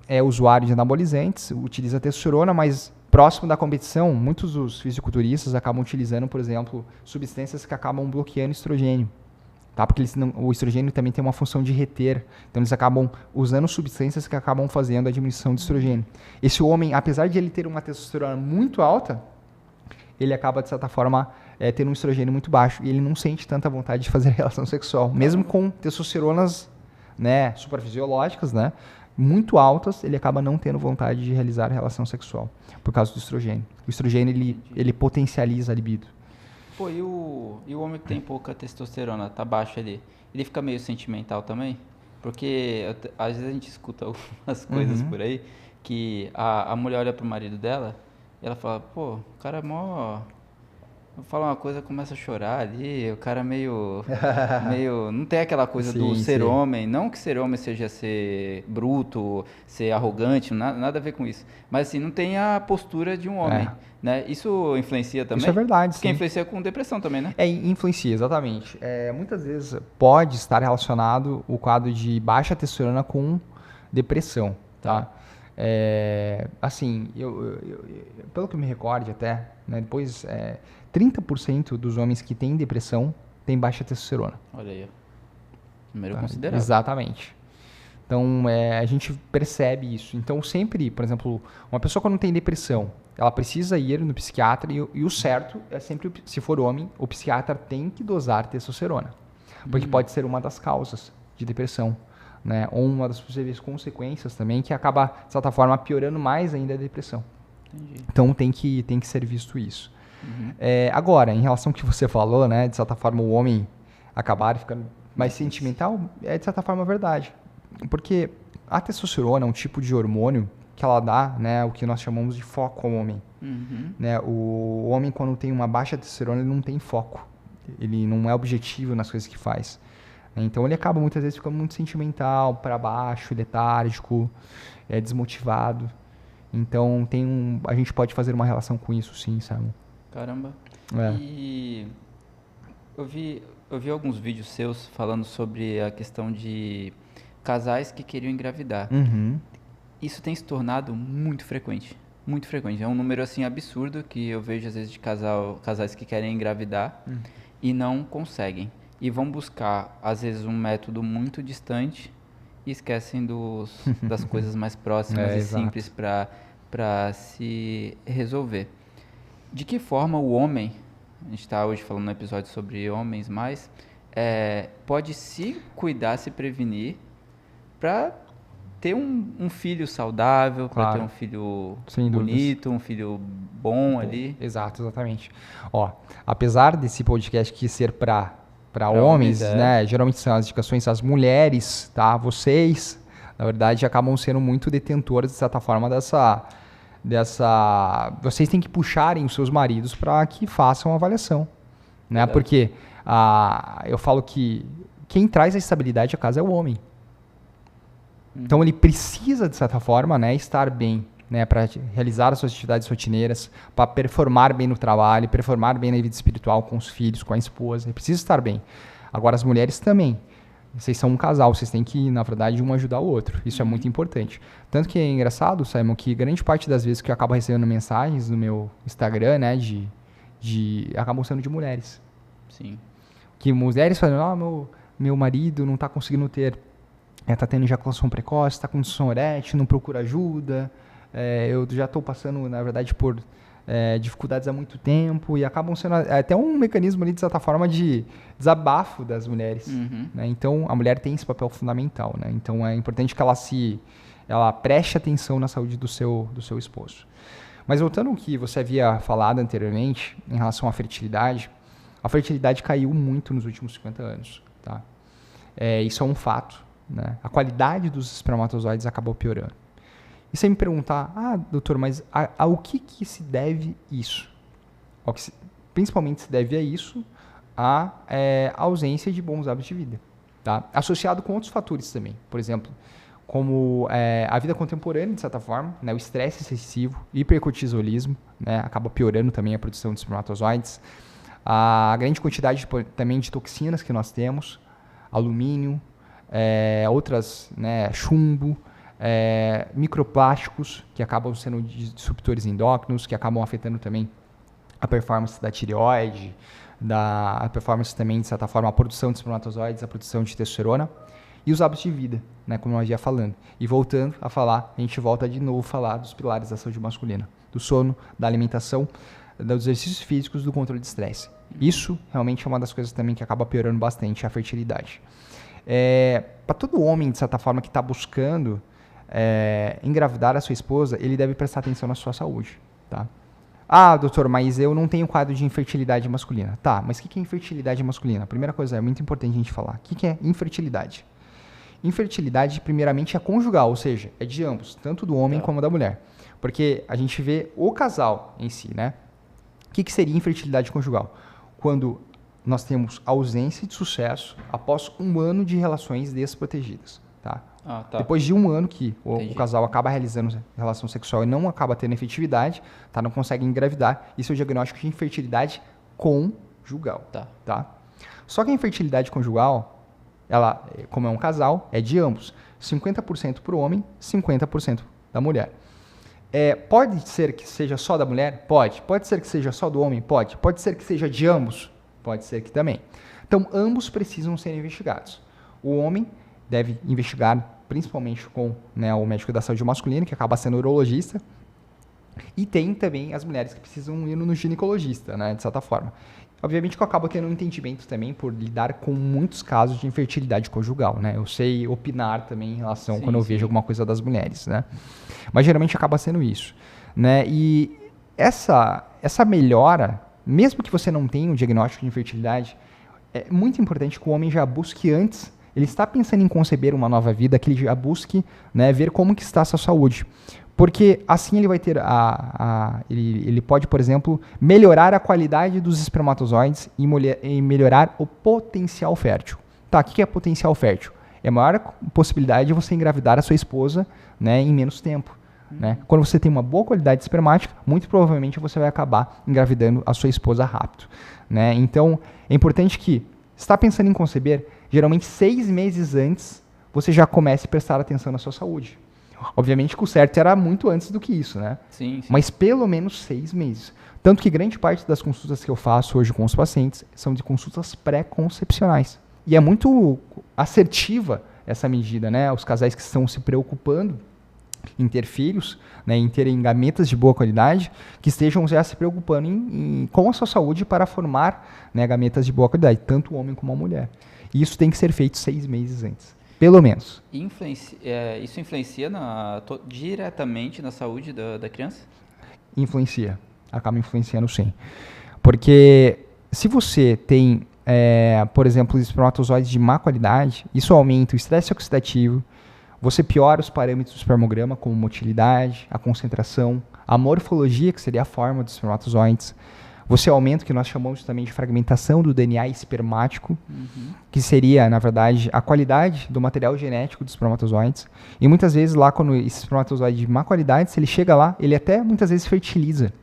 é usuário de anabolizantes, utiliza testosterona, mas próximo da competição, muitos dos fisiculturistas acabam utilizando, por exemplo, substâncias que acabam bloqueando o estrogênio. Tá? Porque o estrogênio também tem uma função de reter. Então, eles acabam usando substâncias que acabam fazendo a diminuição de estrogênio. Esse homem, apesar de ele ter uma testosterona muito alta, ele acaba, de certa forma, tendo um estrogênio muito baixo. E ele não sente tanta vontade de fazer relação sexual. Mesmo com testosteronas, né, suprafisiológicas, né, muito altas, ele acaba não tendo vontade de realizar relação sexual. Por causa do estrogênio. O estrogênio, ele potencializa a libido. Pô, e o homem que tem pouca testosterona, tá baixo ali, ele fica meio sentimental também? Porque às vezes a gente escuta algumas coisas por aí, que a mulher olha pro marido dela e ela fala, pô, o cara é mó... Fala uma coisa, começa a chorar ali, o cara meio não tem aquela coisa do ser homem, não que ser homem seja ser bruto, ser arrogante, nada a ver com isso, mas assim, não tem a postura de um homem, né? Isso influencia também? Isso é verdade, porque influencia com depressão também, né? Influencia, exatamente. Muitas vezes pode estar relacionado o quadro de baixa testosterona com depressão, tá? Assim, pelo que eu me recorde até, né, depois 30% dos homens que têm depressão têm baixa testosterona. Olha aí, número Tá? considerável. Exatamente. Então, a gente percebe isso. Então, sempre, por exemplo, uma pessoa quando tem depressão, ela precisa ir no psiquiatra e o certo é sempre, se for homem, o psiquiatra tem que dosar testosterona. Porque pode ser uma das causas de depressão, né? Ou uma das possíveis consequências também, que acaba, de certa forma, piorando mais ainda a depressão. Entendi. Então, tem que ser visto isso. Agora, em relação ao que você falou, né? De certa forma, o homem acabar ficando mais sentimental, de certa forma, verdade. Porque a testosterona é um tipo de hormônio que ela dá, né, o que nós chamamos de foco ao homem. Né? O homem, quando tem uma baixa testosterona, ele não tem foco. Ele não é objetivo nas coisas que faz. Então, ele acaba muitas vezes ficando muito sentimental, para baixo, letárgico, desmotivado. Então, a gente pode fazer uma relação com isso, sim, sabe? Caramba. E eu vi alguns vídeos seus falando sobre a questão de casais que queriam engravidar. Isso tem se tornado muito frequente. Muito frequente. É um número assim absurdo que eu vejo às vezes de casais que querem engravidar e não conseguem. E vão buscar, às vezes, um método muito distante e esquecem das coisas mais próximas e simples para se resolver. De que forma o homem, a gente está hoje falando no episódio sobre homens mais, pode se cuidar, se prevenir para ter um filho saudável, para ter um filho bonito, um filho bom ali. Exato, exatamente. Ó, apesar desse podcast aqui ser para homens, né? Geralmente são as indicações às mulheres, tá? Vocês, na verdade, acabam sendo muito detentores, de certa forma, vocês têm que puxarem os seus maridos para que façam a avaliação, né? Porque eu falo que quem traz a estabilidade à casa é o homem. Então ele precisa, de certa forma, né, estar bem, né, para realizar as suas atividades rotineiras, para performar bem no trabalho, performar bem na vida espiritual com os filhos, com a esposa. Ele precisa estar bem. Agora as mulheres também. Vocês são um casal, vocês têm que, na verdade, um ajudar o outro. Isso é muito importante. Tanto que é engraçado, Simon, que grande parte das vezes que eu acabo recebendo mensagens no meu Instagram, né, acabam sendo de mulheres. Sim. Que mulheres falam, meu marido não está conseguindo ter, está tendo ejaculação precoce, está com disfunção erétil, não procura ajuda, eu já estou passando, na verdade, por dificuldades há muito tempo, e acabam sendo até um mecanismo ali, de certa forma, de desabafo das mulheres. Né? Então, a mulher tem esse papel fundamental. Né? Então, é importante que ela preste atenção na saúde do seu esposo. Mas voltando ao que você havia falado anteriormente, em relação à fertilidade, a fertilidade caiu muito nos últimos 50 anos. Tá? Isso é um fato. Né? A qualidade dos espermatozoides acabou piorando. E você me perguntar, doutor, mas ao que se deve isso? Principalmente se deve a isso, a ausência de bons hábitos de vida. Tá? Associado com outros fatores também. Por exemplo, como a vida contemporânea, de certa forma, né? O estresse excessivo, hipercortisolismo, né? Acaba piorando também a produção de espermatozoides. A grande quantidade também de toxinas que nós temos, alumínio, outras, né? Chumbo, microplásticos que acabam sendo disruptores endócrinos, que acabam afetando também a performance da tireoide, a performance também, de certa forma, a produção de espermatozoides, a produção de testosterona e os hábitos de vida, né, como nós já falando. E voltando a falar, a gente volta de novo a falar dos pilares da saúde masculina, do sono, da alimentação, dos exercícios físicos, do controle de estresse. Isso realmente é uma das coisas também que acaba piorando bastante a fertilidade. Para todo homem, de certa forma, que está buscando engravidar a sua esposa, ele deve prestar atenção na sua saúde, tá? Doutor, mas eu não tenho quadro de infertilidade masculina. Tá, mas o que é infertilidade masculina? A primeira coisa, é muito importante a gente falar. O que é infertilidade? Infertilidade, primeiramente, é conjugal, ou seja, é de ambos, tanto do homem como da mulher. Porque a gente vê o casal em si, né? O que seria infertilidade conjugal? Quando nós temos ausência de sucesso após um ano de relações desprotegidas, tá? Depois de um ano que o casal acaba realizando relação sexual e não acaba tendo efetividade, tá? Não consegue engravidar, isso é o diagnóstico de infertilidade conjugal. Tá? Só que a infertilidade conjugal, ela, como é um casal, é de ambos. 50% para o homem, 50% da mulher. Pode ser que seja só da mulher? Pode. Pode ser que seja só do homem? Pode. Pode ser que seja de ambos? Pode ser que também. Então, ambos precisam ser investigados. O homem deve investigar principalmente com, né, o médico da saúde masculina, que acaba sendo urologista, e tem também as mulheres que precisam ir no ginecologista, né, de certa forma. Obviamente que eu acabo tendo um entendimento também por lidar com muitos casos de infertilidade conjugal, né? Eu sei opinar também em relação quando eu vejo alguma coisa das mulheres, né? Mas geralmente acaba sendo isso, né? E essa melhora, mesmo que você não tenha um diagnóstico de infertilidade, é muito importante que o homem já busque antes. Ele está pensando em conceber uma nova vida, que ele já busque, né, ver como que está a sua saúde. Porque assim ele vai ter ele pode, por exemplo, melhorar a qualidade dos espermatozoides e melhorar o potencial fértil. Tá, o que é potencial fértil? É a maior possibilidade de você engravidar a sua esposa, né, em menos tempo. Né? Quando você tem uma boa qualidade espermática, muito provavelmente você vai acabar engravidando a sua esposa rápido. Né? Então, é importante que, se está pensando em conceber, geralmente 6 meses antes, você já comece a prestar atenção na sua saúde. Obviamente que o certo era muito antes do que isso, né? Sim. Mas pelo menos 6 meses. Tanto que grande parte das consultas que eu faço hoje com os pacientes são de consultas pré-concepcionais. E é muito assertiva essa medida, né? Os casais que estão se preocupando em ter filhos, né, em terem gametas de boa qualidade, que estejam já se preocupando com a sua saúde para formar, né, gametas de boa qualidade, tanto o homem como a mulher. E isso tem que ser feito 6 meses antes. Pelo menos. Isso influencia diretamente na saúde da criança? Influencia. Acaba influenciando, sim. Porque se você tem, por exemplo, espermatozoides de má qualidade, isso aumenta o estresse oxidativo, você piora os parâmetros do espermograma, como motilidade, a concentração, a morfologia, que seria a forma dos espermatozoides. Você aumenta o que nós chamamos também de fragmentação do DNA espermático, que seria, na verdade, a qualidade do material genético dos espermatozoides. E muitas vezes lá, quando esse espermatozoide de má qualidade, se ele chega lá, ele até muitas vezes fertiliza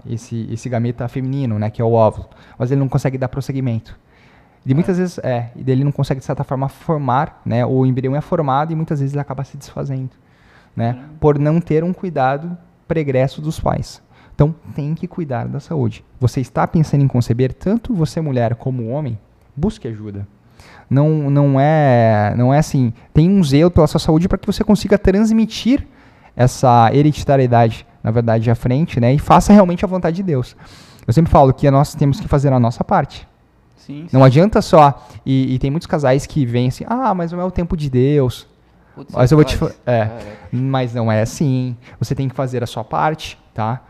esse gameta feminino, né, que é o óvulo, mas ele não consegue dar prosseguimento. E muitas vezes, ele não consegue, de certa forma, formar, né, o embrião é formado e muitas vezes ele acaba se desfazendo, né, por não ter um cuidado pregresso dos pais. Então, tem que cuidar da saúde. Você está pensando em conceber, tanto você mulher como homem, busque ajuda. Não é assim, tem um zelo pela sua saúde para que você consiga transmitir essa hereditariedade, na verdade, à frente, né, e faça realmente a vontade de Deus. Eu sempre falo que nós temos que fazer a nossa parte. Sim. Não adianta só, e tem muitos casais que vêm assim, mas não é o tempo de Deus. Putz, mas eu vou te falar, mas não é assim. Você tem que fazer a sua parte, tá?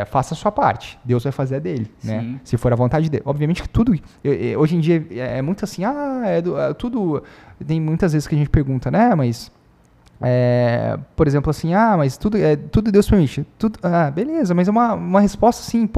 Faça a sua parte, Deus vai fazer a dele, né? Se for a vontade dele. Obviamente que tudo, hoje em dia é muito assim, tudo, tem muitas vezes que a gente pergunta, né, mas, por exemplo assim, mas tudo Deus permite, beleza, mas é uma resposta assim,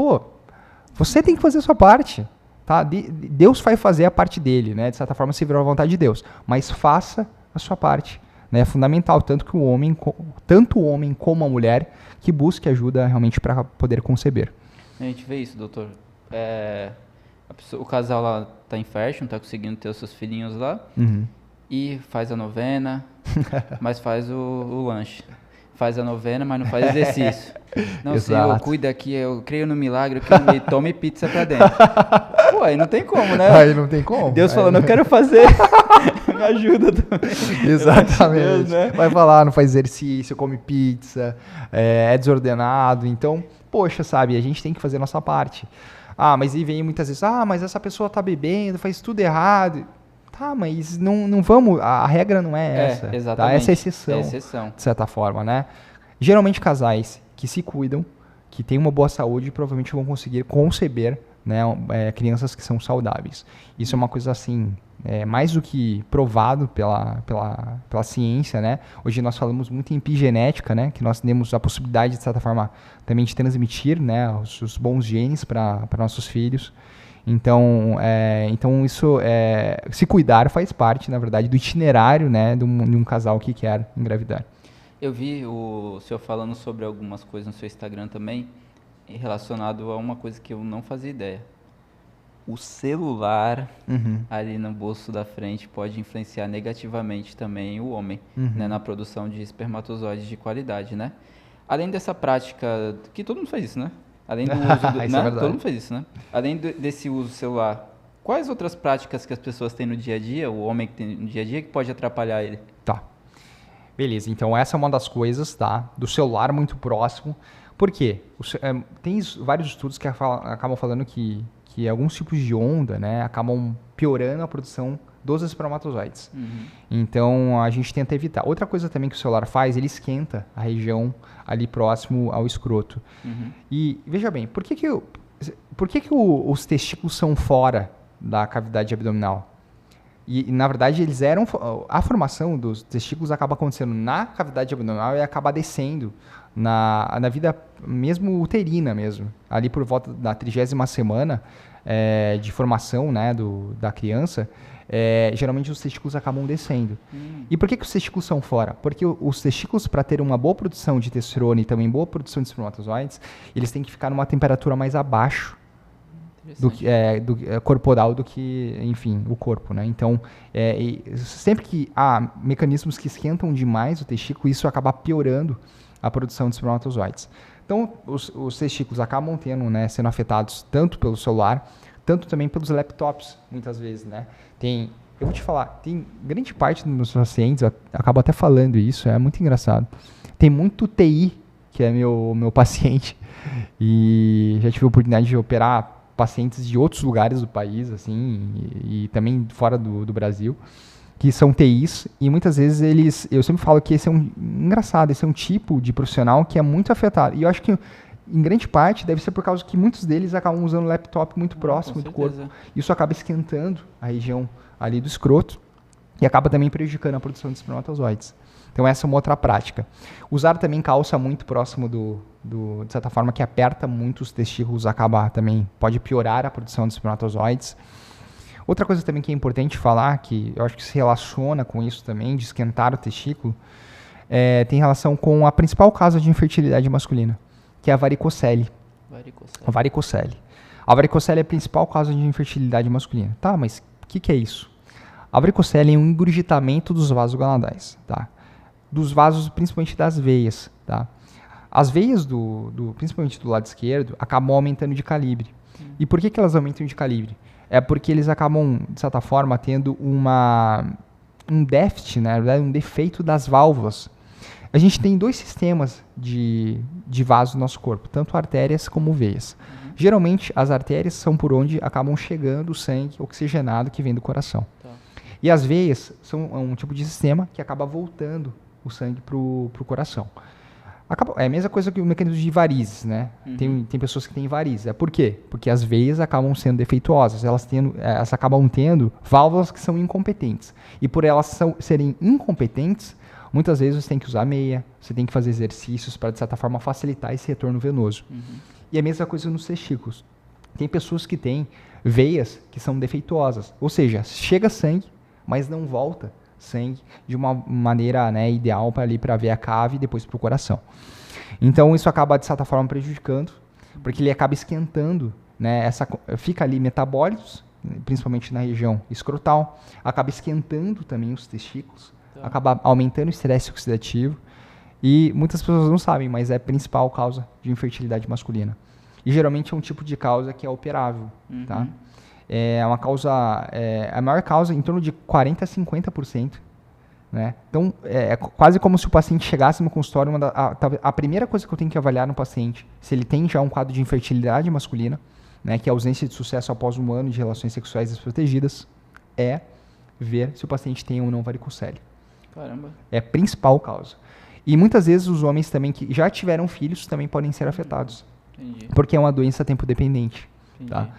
você tem que fazer a sua parte, tá? Deus vai fazer a parte dele, né? De certa forma se virou a vontade de Deus, mas faça a sua parte. É fundamental, tanto o homem como a mulher, que busque ajuda realmente para poder conceber. A gente vê isso, doutor. O casal lá está infértil, não está conseguindo ter os seus filhinhos lá, e faz a novena, mas faz o lanche. Faz a novena, mas não faz exercício. Não, Senhor, cuida aqui, eu creio no milagre, que me tome pizza pra dentro. Pô, aí não tem como, né? Aí não tem como. Deus falando, eu quero fazer. Me ajuda também. Exatamente. Deus, né? Vai falar, não faz exercício, come pizza, é desordenado. Então, poxa, sabe, a gente tem que fazer a nossa parte. Mas aí vem muitas vezes, mas essa pessoa tá bebendo, faz tudo errado. Tá, mas não vamos, a regra não é essa. Exatamente. Tá? Essa é exceção, de certa forma, né? Geralmente casais que se cuidam, que têm uma boa saúde, provavelmente vão conseguir conceber, né, crianças que são saudáveis. Isso é uma coisa assim, mais do que provado pela ciência, né? Hoje nós falamos muito em epigenética, né? Que nós temos a possibilidade, de certa forma, também de transmitir, né, os bons genes para nossos filhos. Então isso, se cuidar faz parte, na verdade, do itinerário, né, de um casal que quer engravidar. Eu vi o senhor falando sobre algumas coisas no seu Instagram também, relacionado a uma coisa que eu não fazia ideia. o celular ali no bolso da frente pode influenciar negativamente também o homem, né, na produção de espermatozoides de qualidade, né? Além dessa prática, que todo mundo faz isso, né? Além do uso do, Isso é né? verdade. Todo mundo faz isso, né? Além desse uso celular, quais outras práticas que as pessoas têm no dia a dia, o homem que tem no dia a dia, que pode atrapalhar ele? Tá. Beleza, então essa é uma das coisas, tá? Do celular muito próximo. Por quê? Tem vários estudos que acabam falando que alguns tipos de onda, né, acabam piorando a produção dos espermatozoides. Então, a gente tenta evitar. Outra coisa também que o celular faz, ele esquenta a região ali próximo ao escroto. E, veja bem, por que os testículos são fora da cavidade abdominal? E, na verdade, eles eram... A formação dos testículos acaba acontecendo na cavidade abdominal e acaba descendo na vida mesmo uterina mesmo. Ali por volta da 30ª semana de formação, né, da criança, geralmente os testículos acabam descendo. E por que os testículos são fora? Porque os testículos, para ter uma boa produção de testosterona e também boa produção de espermatozoides, eles têm que ficar numa temperatura mais abaixo do corporal do que, enfim, o corpo, né? Então, sempre que há mecanismos que esquentam demais o testículo, isso acaba piorando a produção de espermatozoides. Então, os testículos acabam tendo, né, sendo afetados tanto pelo celular, tanto também pelos laptops, muitas vezes, né? Eu vou te falar, tem grande parte dos meus pacientes, eu acabo até falando isso, é muito engraçado. Tem muito TI, que é meu paciente, e já tive a oportunidade de operar pacientes de outros lugares do país, assim, e também fora do Brasil, que são TIs, e muitas vezes eu sempre falo que esse é um tipo de profissional que é muito afetado. E eu acho que, em grande parte, deve ser por causa que muitos deles acabam usando o laptop muito próximo do corpo. Isso acaba esquentando a região ali do escroto e acaba também prejudicando a produção de espermatozoides. Então, essa é uma outra prática. Usar também calça muito próximo de certa forma, que aperta muito os testículos, pode piorar a produção de espermatozoides. Outra coisa também que é importante falar, que eu acho que se relaciona com isso também, de esquentar o testículo, tem relação com a principal causa de infertilidade masculina, que é a varicocele. A varicocele é a principal causa de infertilidade masculina. Tá, mas o que é isso? A varicocele é um engurgitamento dos vasos gonadais, tá? Dos vasos, principalmente das veias, tá? As veias, principalmente do lado esquerdo, acabam aumentando de calibre. E por que elas aumentam de calibre? É porque eles acabam, de certa forma, tendo um déficit, né, um defeito das válvulas. A gente tem 2 sistemas de vasos no nosso corpo, tanto artérias como veias. Geralmente, as artérias são por onde acabam chegando o sangue oxigenado que vem do coração. E as veias são um tipo de sistema que acaba voltando o sangue para o coração. É a mesma coisa que o mecanismo de varizes, né? Tem pessoas que têm varizes. Por quê? Porque as veias acabam sendo defeituosas. Elas acabam tendo válvulas que são incompetentes. E por elas serem incompetentes, muitas vezes você tem que usar meia, você tem que fazer exercícios para, de certa forma, facilitar esse retorno venoso. E a mesma coisa nos testículos. Tem pessoas que têm veias que são defeituosas. Ou seja, chega sangue, mas não volta sangue de uma maneira, né, ideal para a veia cava e depois para o coração. Então isso acaba, de certa forma, prejudicando, porque ele acaba esquentando, né, fica ali metabólitos, principalmente na região escrotal, acaba esquentando também os testículos, acaba aumentando o estresse oxidativo e muitas pessoas não sabem, mas é a principal causa de infertilidade masculina. E geralmente é um tipo de causa que é operável, tá? É uma causa, a maior causa em torno de 40% a 50%. Né? Então, é quase como se o paciente chegasse no consultório, a primeira coisa que eu tenho que avaliar no paciente, se ele tem já um quadro de infertilidade masculina, né, que é a ausência de sucesso após 1 ano de relações sexuais desprotegidas, é ver se o paciente tem ou não varicocele. Caramba. É a principal causa. E muitas vezes os homens também que já tiveram filhos também podem ser afetados. Entendi. Porque é uma doença tempo-dependente. Tá?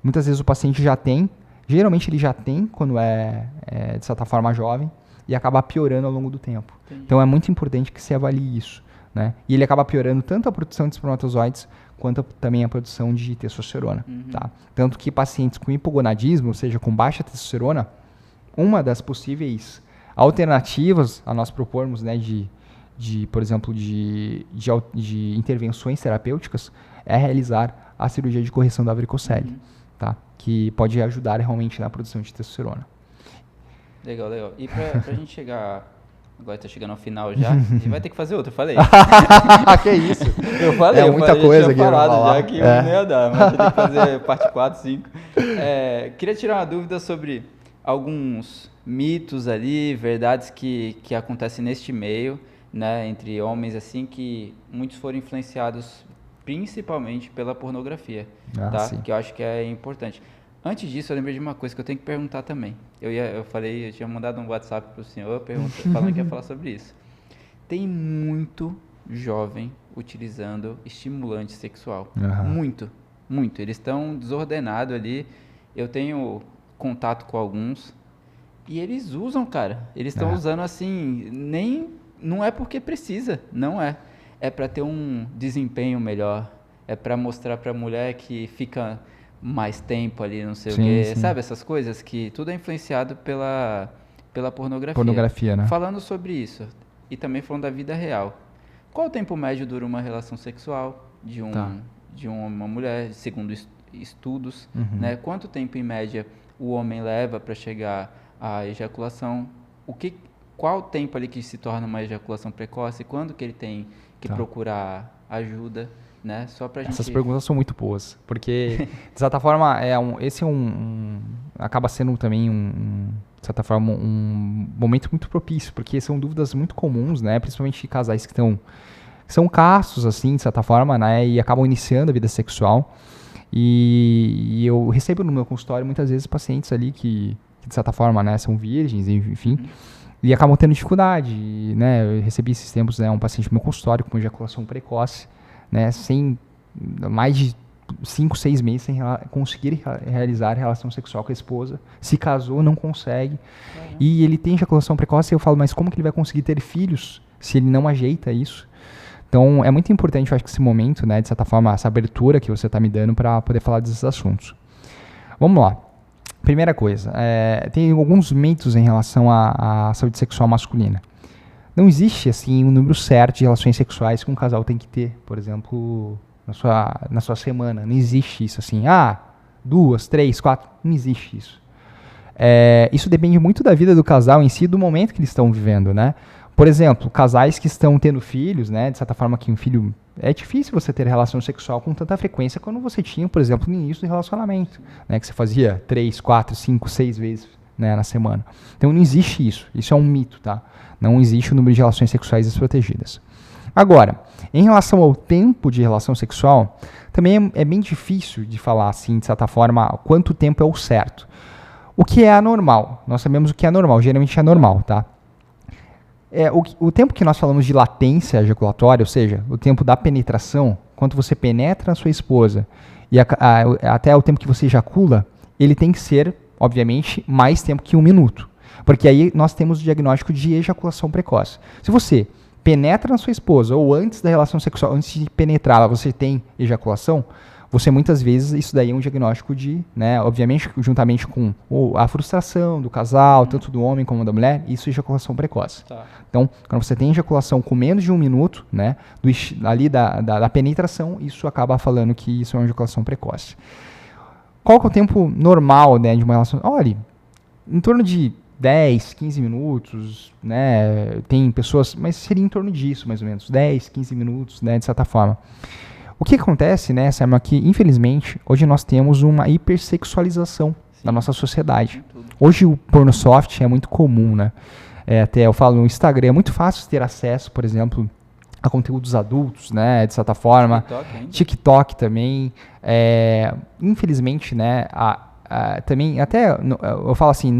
Muitas vezes o paciente já tem, geralmente ele já tem quando de certa forma jovem, e acaba piorando ao longo do tempo. Entendi. Então é muito importante que se avalie isso. Né? E ele acaba piorando tanto a produção de espermatozoides quanto também a produção de testosterona. Tá? Tanto que pacientes com hipogonadismo, ou seja, com baixa testosterona, uma das possíveis alternativas a nós propormos, né, por exemplo, de intervenções terapêuticas é realizar a cirurgia de correção da varicocele. tá? Que pode ajudar realmente na produção de testosterona. Legal. E pra gente chegar... Agora tá chegando ao final já, a gente vai ter que fazer outro, eu falei. Que isso? Eu falei, muita coisa aqui. Eu tinha falado já que não ia dar, mas eu tenho que fazer parte 4, 5. Queria tirar uma dúvida sobre alguns mitos ali, verdades que acontecem neste meio, né, entre homens, assim, que muitos foram influenciados principalmente pela pornografia, tá? Sim. Que eu acho que é importante. Antes disso, eu lembrei de uma coisa que eu tenho que perguntar também. Eu tinha mandado um WhatsApp pro senhor falando que ia falar sobre isso. Tem muito jovem utilizando estimulante sexual. Muito. Eles estão desordenados ali. Eu tenho contato com alguns e eles usam, cara. Eles estão usando assim, não é porque precisa, não é. É para ter um desempenho melhor. É para mostrar para a mulher que fica mais tempo ali, não sei o quê. Sim. Sabe essas coisas que tudo é influenciado pela pornografia. Pornografia, né? Falando sobre isso e também falando da vida real. Qual o tempo médio dura uma relação sexual de uma mulher, segundo estudos, né? Quanto tempo em média o homem leva para chegar à ejaculação? Qual o tempo ali que se torna uma ejaculação precoce? Quando que ele tem que procurar ajuda? Né? Só pra Essas gente... perguntas são muito boas, porque de certa forma acaba sendo também de certa forma um momento muito propício, porque são dúvidas muito comuns, né? Principalmente casais que são castos assim, de certa forma, né? E acabam iniciando a vida sexual. E eu recebo no meu consultório muitas vezes pacientes ali que de certa forma, né, são virgens, enfim. E acabam tendo dificuldade, né? Eu recebi esses tempos, né, um paciente no meu consultório com ejaculação precoce, né, sem mais de 5, 6 meses sem conseguir realizar relação sexual com a esposa, se casou, não consegue, e ele tem ejaculação precoce, e eu falo, mas como que ele vai conseguir ter filhos se ele não ajeita isso? Então, é muito importante, eu acho que esse momento, né, de certa forma, essa abertura que você está me dando para poder falar desses assuntos. Vamos lá. Primeira coisa, tem alguns mitos em relação à saúde sexual masculina. Não existe, assim, um número certo de relações sexuais que um casal tem que ter, por exemplo, na sua semana. Não existe isso, assim, 2, 3, 4, não existe isso. Isso depende muito da vida do casal em si, do momento que eles estão vivendo, né? Por exemplo, casais que estão tendo filhos, né? De certa forma que um filho... É difícil você ter relação sexual com tanta frequência quando você tinha, por exemplo, no início do relacionamento, né? Que você fazia 3, 4, 5, 6 vezes, né, na semana. Então não existe isso. Isso é um mito, tá? Não existe o número de relações sexuais desprotegidas. Agora, em relação ao tempo de relação sexual, também é bem difícil de falar, assim, de certa forma, quanto tempo é o certo. O que é anormal? Nós sabemos o que é normal, geralmente é normal, tá? O tempo que nós falamos de latência ejaculatória, ou seja, o tempo da penetração, quando você penetra na sua esposa e até o tempo que você ejacula, ele tem que ser, obviamente, mais tempo que 1 minuto. Porque aí nós temos o diagnóstico de ejaculação precoce. Se você penetra na sua esposa ou antes da relação sexual, antes de penetrá-la, você tem ejaculação, você muitas vezes, isso daí é um diagnóstico de, né, obviamente, juntamente com a frustração do casal, tanto do homem como da mulher, isso é ejaculação precoce. Tá. Então, quando você tem ejaculação com menos de 1 minuto, né, ali da penetração, isso acaba falando que isso é uma ejaculação precoce. Qual que é o tempo normal, né, de uma relação? Olha, em torno de 10, 15 minutos, né, tem pessoas, mas seria em torno disso, mais ou menos, 10, 15 minutos, né, de certa forma. O que acontece, né, Samuel, que infelizmente hoje nós temos uma hipersexualização da nossa sociedade. Hoje o porno soft é muito comum, né? Até eu falo no Instagram, é muito fácil ter acesso, por exemplo, a conteúdos adultos, né, de certa forma. TikTok também. Infelizmente, né, também até eu falo assim,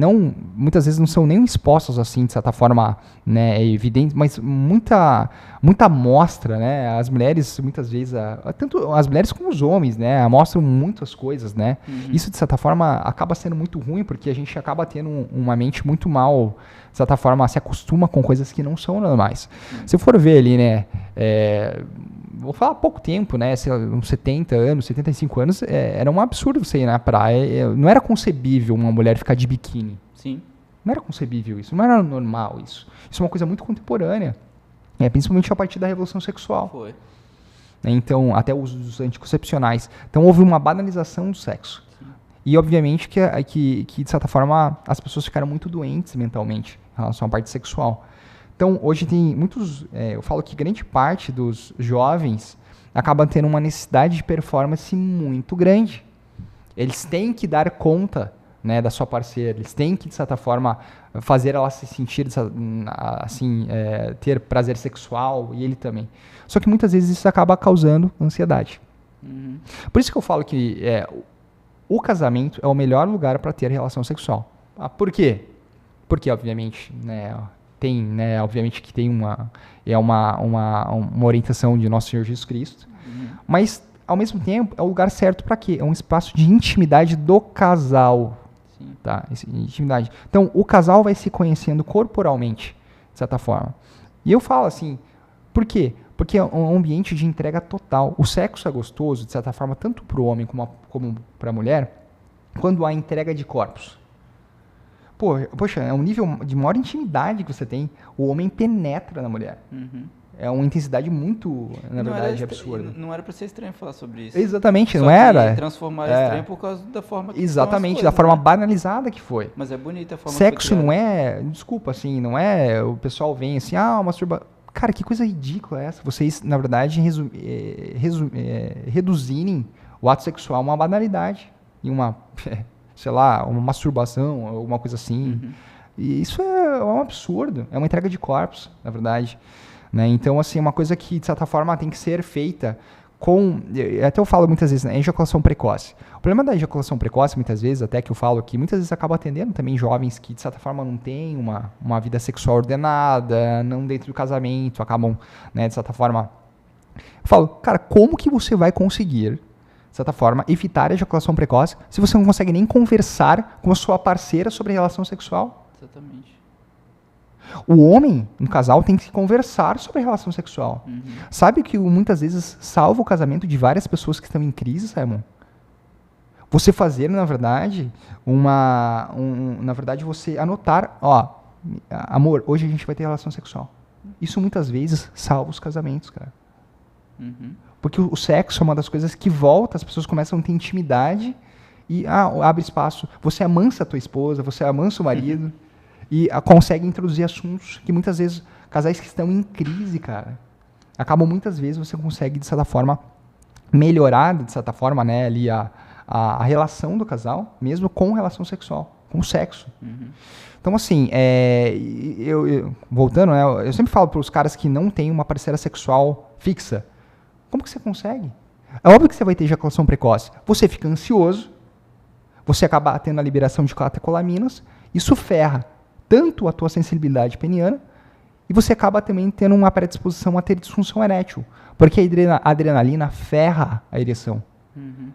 muitas vezes não são nem expostos assim, de certa forma, né, é evidente, mas muita amostra, né, as mulheres muitas vezes, tanto as mulheres como os homens, né, mostram muitas coisas, né, isso de certa forma acaba sendo muito ruim, porque a gente acaba tendo uma mente muito mal, de certa forma se acostuma com coisas que não são normais. Se eu for ver ali, né, vou falar há pouco tempo, né, uns 70 anos, 75 anos, era um absurdo você ir na praia, não era concebível uma mulher ficar de biquíni. Sim. Não era concebível isso, não era normal isso. Isso é uma coisa muito contemporânea, principalmente a partir da Revolução Sexual. Foi. Então, até o uso dos anticoncepcionais. Então, houve uma banalização do sexo. Sim. E, obviamente, que, de certa forma, as pessoas ficaram muito doentes mentalmente em relação à parte sexual. Então, hoje tem muitos... eu falo que grande parte dos jovens acaba tendo uma necessidade de performance muito grande. Eles têm que dar conta, né, da sua parceira. Eles têm que, de certa forma, fazer ela se sentir, assim, ter prazer sexual, e ele também. Só que muitas vezes isso acaba causando ansiedade. Uhum. Por isso que eu falo que o casamento é o melhor lugar para ter relação sexual. Por quê? Porque, obviamente, né, obviamente que tem uma orientação de Nosso Senhor Jesus Cristo, mas, ao mesmo tempo, é o lugar certo para quê? É um espaço de intimidade do casal. Sim. Tá? Intimidade. Então, o casal vai se conhecendo corporalmente, de certa forma. E eu falo assim, por quê? Porque é um ambiente de entrega total. O sexo é gostoso, de certa forma, tanto para o homem como para a mulher, quando há entrega de corpos. Poxa, é um nível de maior intimidade que você tem. O homem penetra na mulher. Uhum. É uma intensidade muito, na verdade, absurda. Não era para ser estranho falar sobre isso. Exatamente, não era? Transformar estranho por causa da forma que exatamente, coisas, da forma banalizada que foi. Mas é bonita a forma sexo que foi não é, desculpa, assim, não é, o pessoal vem assim, masturba. Cara, que coisa ridícula é essa? Vocês, na verdade, reduzirem o ato sexual a uma banalidade. E uma, sei lá, uma masturbação, alguma coisa assim. Uhum. E isso é um absurdo. É uma entrega de corpos, na verdade. Né? Então, assim, é uma coisa que, de certa forma, tem que ser feita com... Até eu falo muitas vezes, né? Ejaculação precoce. O problema da ejaculação precoce, muitas vezes, até que eu falo aqui, muitas vezes acaba atendendo também jovens que, de certa forma, não têm uma vida sexual ordenada, não dentro do casamento, acabam, né, de certa forma... Eu falo, cara, como que você vai conseguir, de certa forma, evitar a ejaculação precoce se você não consegue nem conversar com a sua parceira sobre relação sexual? Exatamente. O homem, um casal, tem que conversar sobre a relação sexual. Uhum. Sabe que muitas vezes salva o casamento de várias pessoas que estão em crise, Simon? Você fazer, na verdade, na verdade, você anotar, amor, hoje a gente vai ter relação sexual. Isso muitas vezes salva os casamentos, cara. Uhum. Porque o sexo é uma das coisas que volta, as pessoas começam a ter intimidade e abre espaço. Você amansa a tua esposa, você amansa o marido. Uhum. E consegue introduzir assuntos que muitas vezes, casais que estão em crise, cara, acabam muitas vezes, você consegue, de certa forma, melhorar, de certa forma, né, ali a relação do casal, mesmo com relação sexual, com o sexo. Uhum. Então, assim, voltando, né, eu sempre falo para os caras que não têm uma parceira sexual fixa, como que você consegue? É óbvio que você vai ter ejaculação precoce. Você fica ansioso, você acaba tendo a liberação de catecolaminas, isso ferra tanto a tua sensibilidade peniana, e você acaba também tendo uma predisposição a ter disfunção erétil, porque a adrenalina ferra a ereção. Uhum.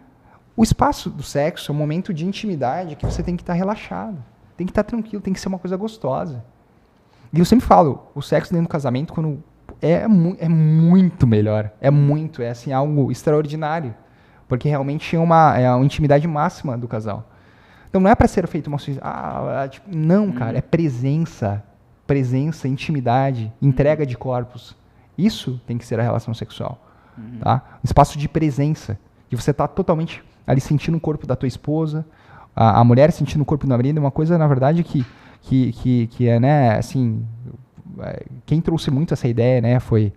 O espaço do sexo é um momento de intimidade que você tem que estar relaxado, tem que estar tranquilo, tem que ser uma coisa gostosa. E eu sempre falo, o sexo dentro do casamento quando é muito melhor, é assim, algo extraordinário, porque realmente é uma intimidade máxima do casal. Então não é para ser feito uma coisa, não, cara, é presença, intimidade, entrega de corpos. Isso tem que ser a relação sexual, tá? Um espaço de presença, de você estar totalmente ali sentindo o corpo da tua esposa, a mulher sentindo o corpo do marido, é uma coisa, na verdade, que é, né, assim, quem trouxe muito essa ideia, né, foi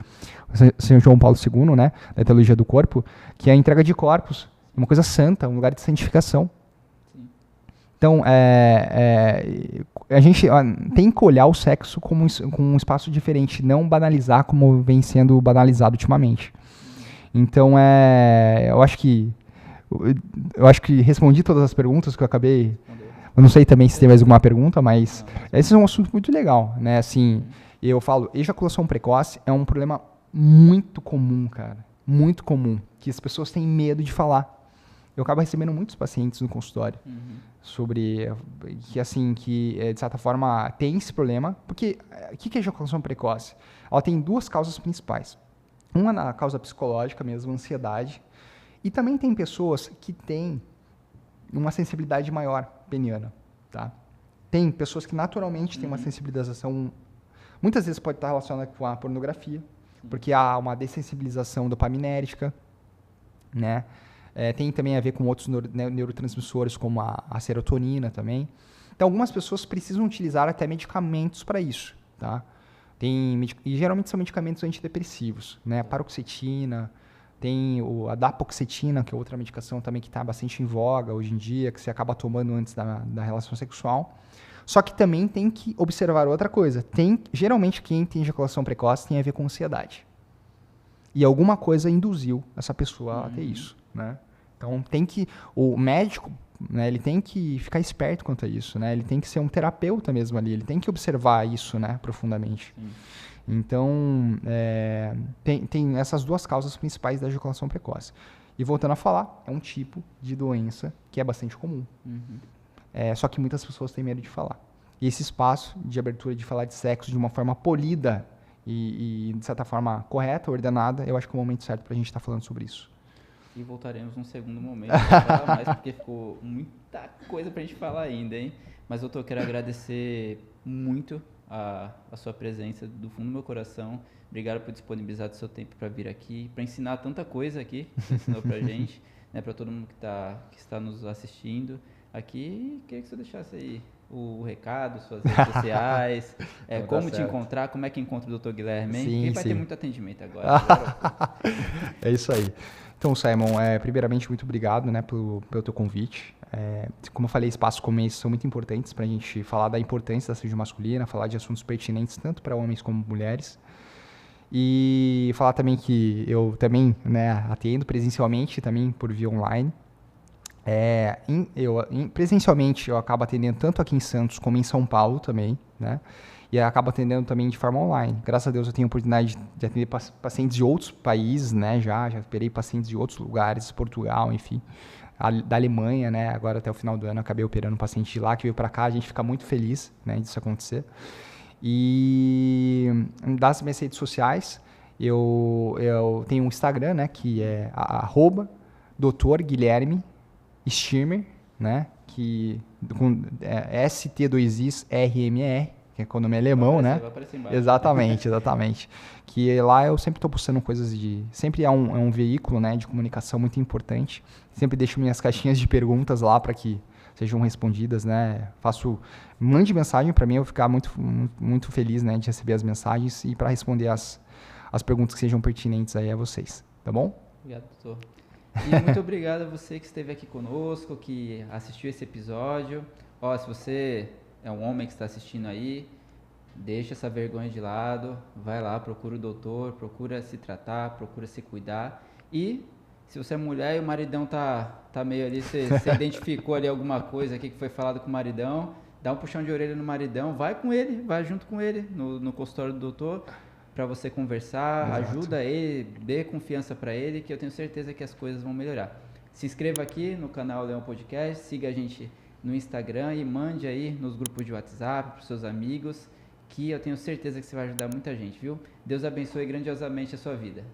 o São João Paulo II, né, da teologia do corpo, que é a entrega de corpos, uma coisa santa, um lugar de santificação. Então, a gente tem que olhar o sexo como um espaço diferente, não banalizar como vem sendo banalizado ultimamente. Então, eu acho que respondi todas as perguntas que eu acabei. Eu não sei também se tem mais alguma pergunta, mas esse é um assunto muito legal, né? Assim, eu falo, ejaculação precoce é um problema muito comum, cara, muito comum, que as pessoas têm medo de falar. Eu acabo recebendo muitos pacientes no consultório sobre que de certa forma tem esse problema, porque o que é ejaculação precoce? Ela tem duas causas principais. Uma na causa psicológica mesmo, ansiedade, e também tem pessoas que têm uma sensibilidade maior peniana, tá? Tem pessoas que naturalmente têm uma sensibilização, muitas vezes pode estar relacionada com a pornografia, porque há uma dessensibilização dopaminérgica, né? Tem também a ver com outros neurotransmissores, como a serotonina também. Então, algumas pessoas precisam utilizar até medicamentos para isso, tá? E geralmente são medicamentos antidepressivos, né? A paroxetina, tem a dapaoxetina, que é outra medicação também que está bastante em voga hoje em dia, que você acaba tomando antes da relação sexual. Só que também tem que observar outra coisa. Geralmente, quem tem ejaculação precoce tem a ver com ansiedade. E alguma coisa induziu essa pessoa a ter isso, né? Então, o médico, né, ele tem que ficar esperto quanto a isso, né? Ele tem que ser um terapeuta mesmo ali, ele tem que observar isso, né, profundamente. Sim. Então, tem essas duas causas principais da ejaculação precoce. E voltando a falar, é um tipo de doença que é bastante comum. Só que muitas pessoas têm medo de falar. E esse espaço de abertura de falar de sexo de uma forma polida e de certa forma correta, ordenada, eu acho que é o momento certo para a gente estar falando sobre isso. E voltaremos num segundo momento para falar mais, porque ficou muita coisa para a gente falar ainda, hein? Mas, doutor, quero agradecer muito a sua presença do fundo do meu coração. Obrigado por disponibilizar o seu tempo para vir aqui, para ensinar tanta coisa aqui que você ensinou para a gente, né, para todo mundo que está nos assistindo aqui. Queria que você deixasse aí o recado, suas redes sociais, como te encontrar, como é que encontra o Dr. Guilherme, hein? Sim, vai ter muito atendimento agora. É isso aí. Então, Simon, primeiramente, muito obrigado, né, pelo teu convite. Como eu falei, espaços como esse são muito importantes para a gente falar da importância da saúde masculina, falar de assuntos pertinentes tanto para homens como mulheres. E falar também que eu também, né, atendo presencialmente também por via online. Presencialmente eu acabo atendendo tanto aqui em Santos como em São Paulo também, né? E acabo atendendo também de forma online. Graças a Deus eu tenho a oportunidade de atender pacientes de outros países, né? Já operei pacientes de outros lugares, Portugal, enfim, da Alemanha, né? Agora até o final do ano eu acabei operando um paciente de lá que veio para cá. A gente fica muito feliz, né, disso acontecer. E das minhas redes sociais, eu tenho um Instagram, né? Que é @Dr. Guilherme Stirmer, né? Que com ST2ISRMR, que é com o nome alemão, né? Vai aparecer embaixo. Exatamente. Que lá eu sempre estou postando coisas sempre é um veículo, né, de comunicação muito importante. Sempre deixo minhas caixinhas de perguntas lá para que sejam respondidas, né? Mande mensagem para mim, eu vou ficar muito, muito feliz, né, de receber as mensagens e para responder as perguntas que sejam pertinentes aí a vocês, tá bom? Obrigado, doutor. E muito obrigado a você que esteve aqui conosco, que assistiu esse episódio. Se você é um homem que está assistindo aí, deixa essa vergonha de lado, vai lá, procura o doutor, procura se tratar, procura se cuidar. E se você é mulher e o maridão tá meio ali, você identificou ali alguma coisa aqui que foi falado com o maridão, dá um puxão de orelha no maridão, vai junto com ele no consultório do doutor, para você conversar. Exato. Ajuda ele, dê confiança para ele, que eu tenho certeza que as coisas vão melhorar. Se inscreva aqui no canal Leão Podcast, siga a gente no Instagram e mande aí nos grupos de WhatsApp para os seus amigos, que eu tenho certeza que você vai ajudar muita gente, viu? Deus abençoe grandiosamente a sua vida.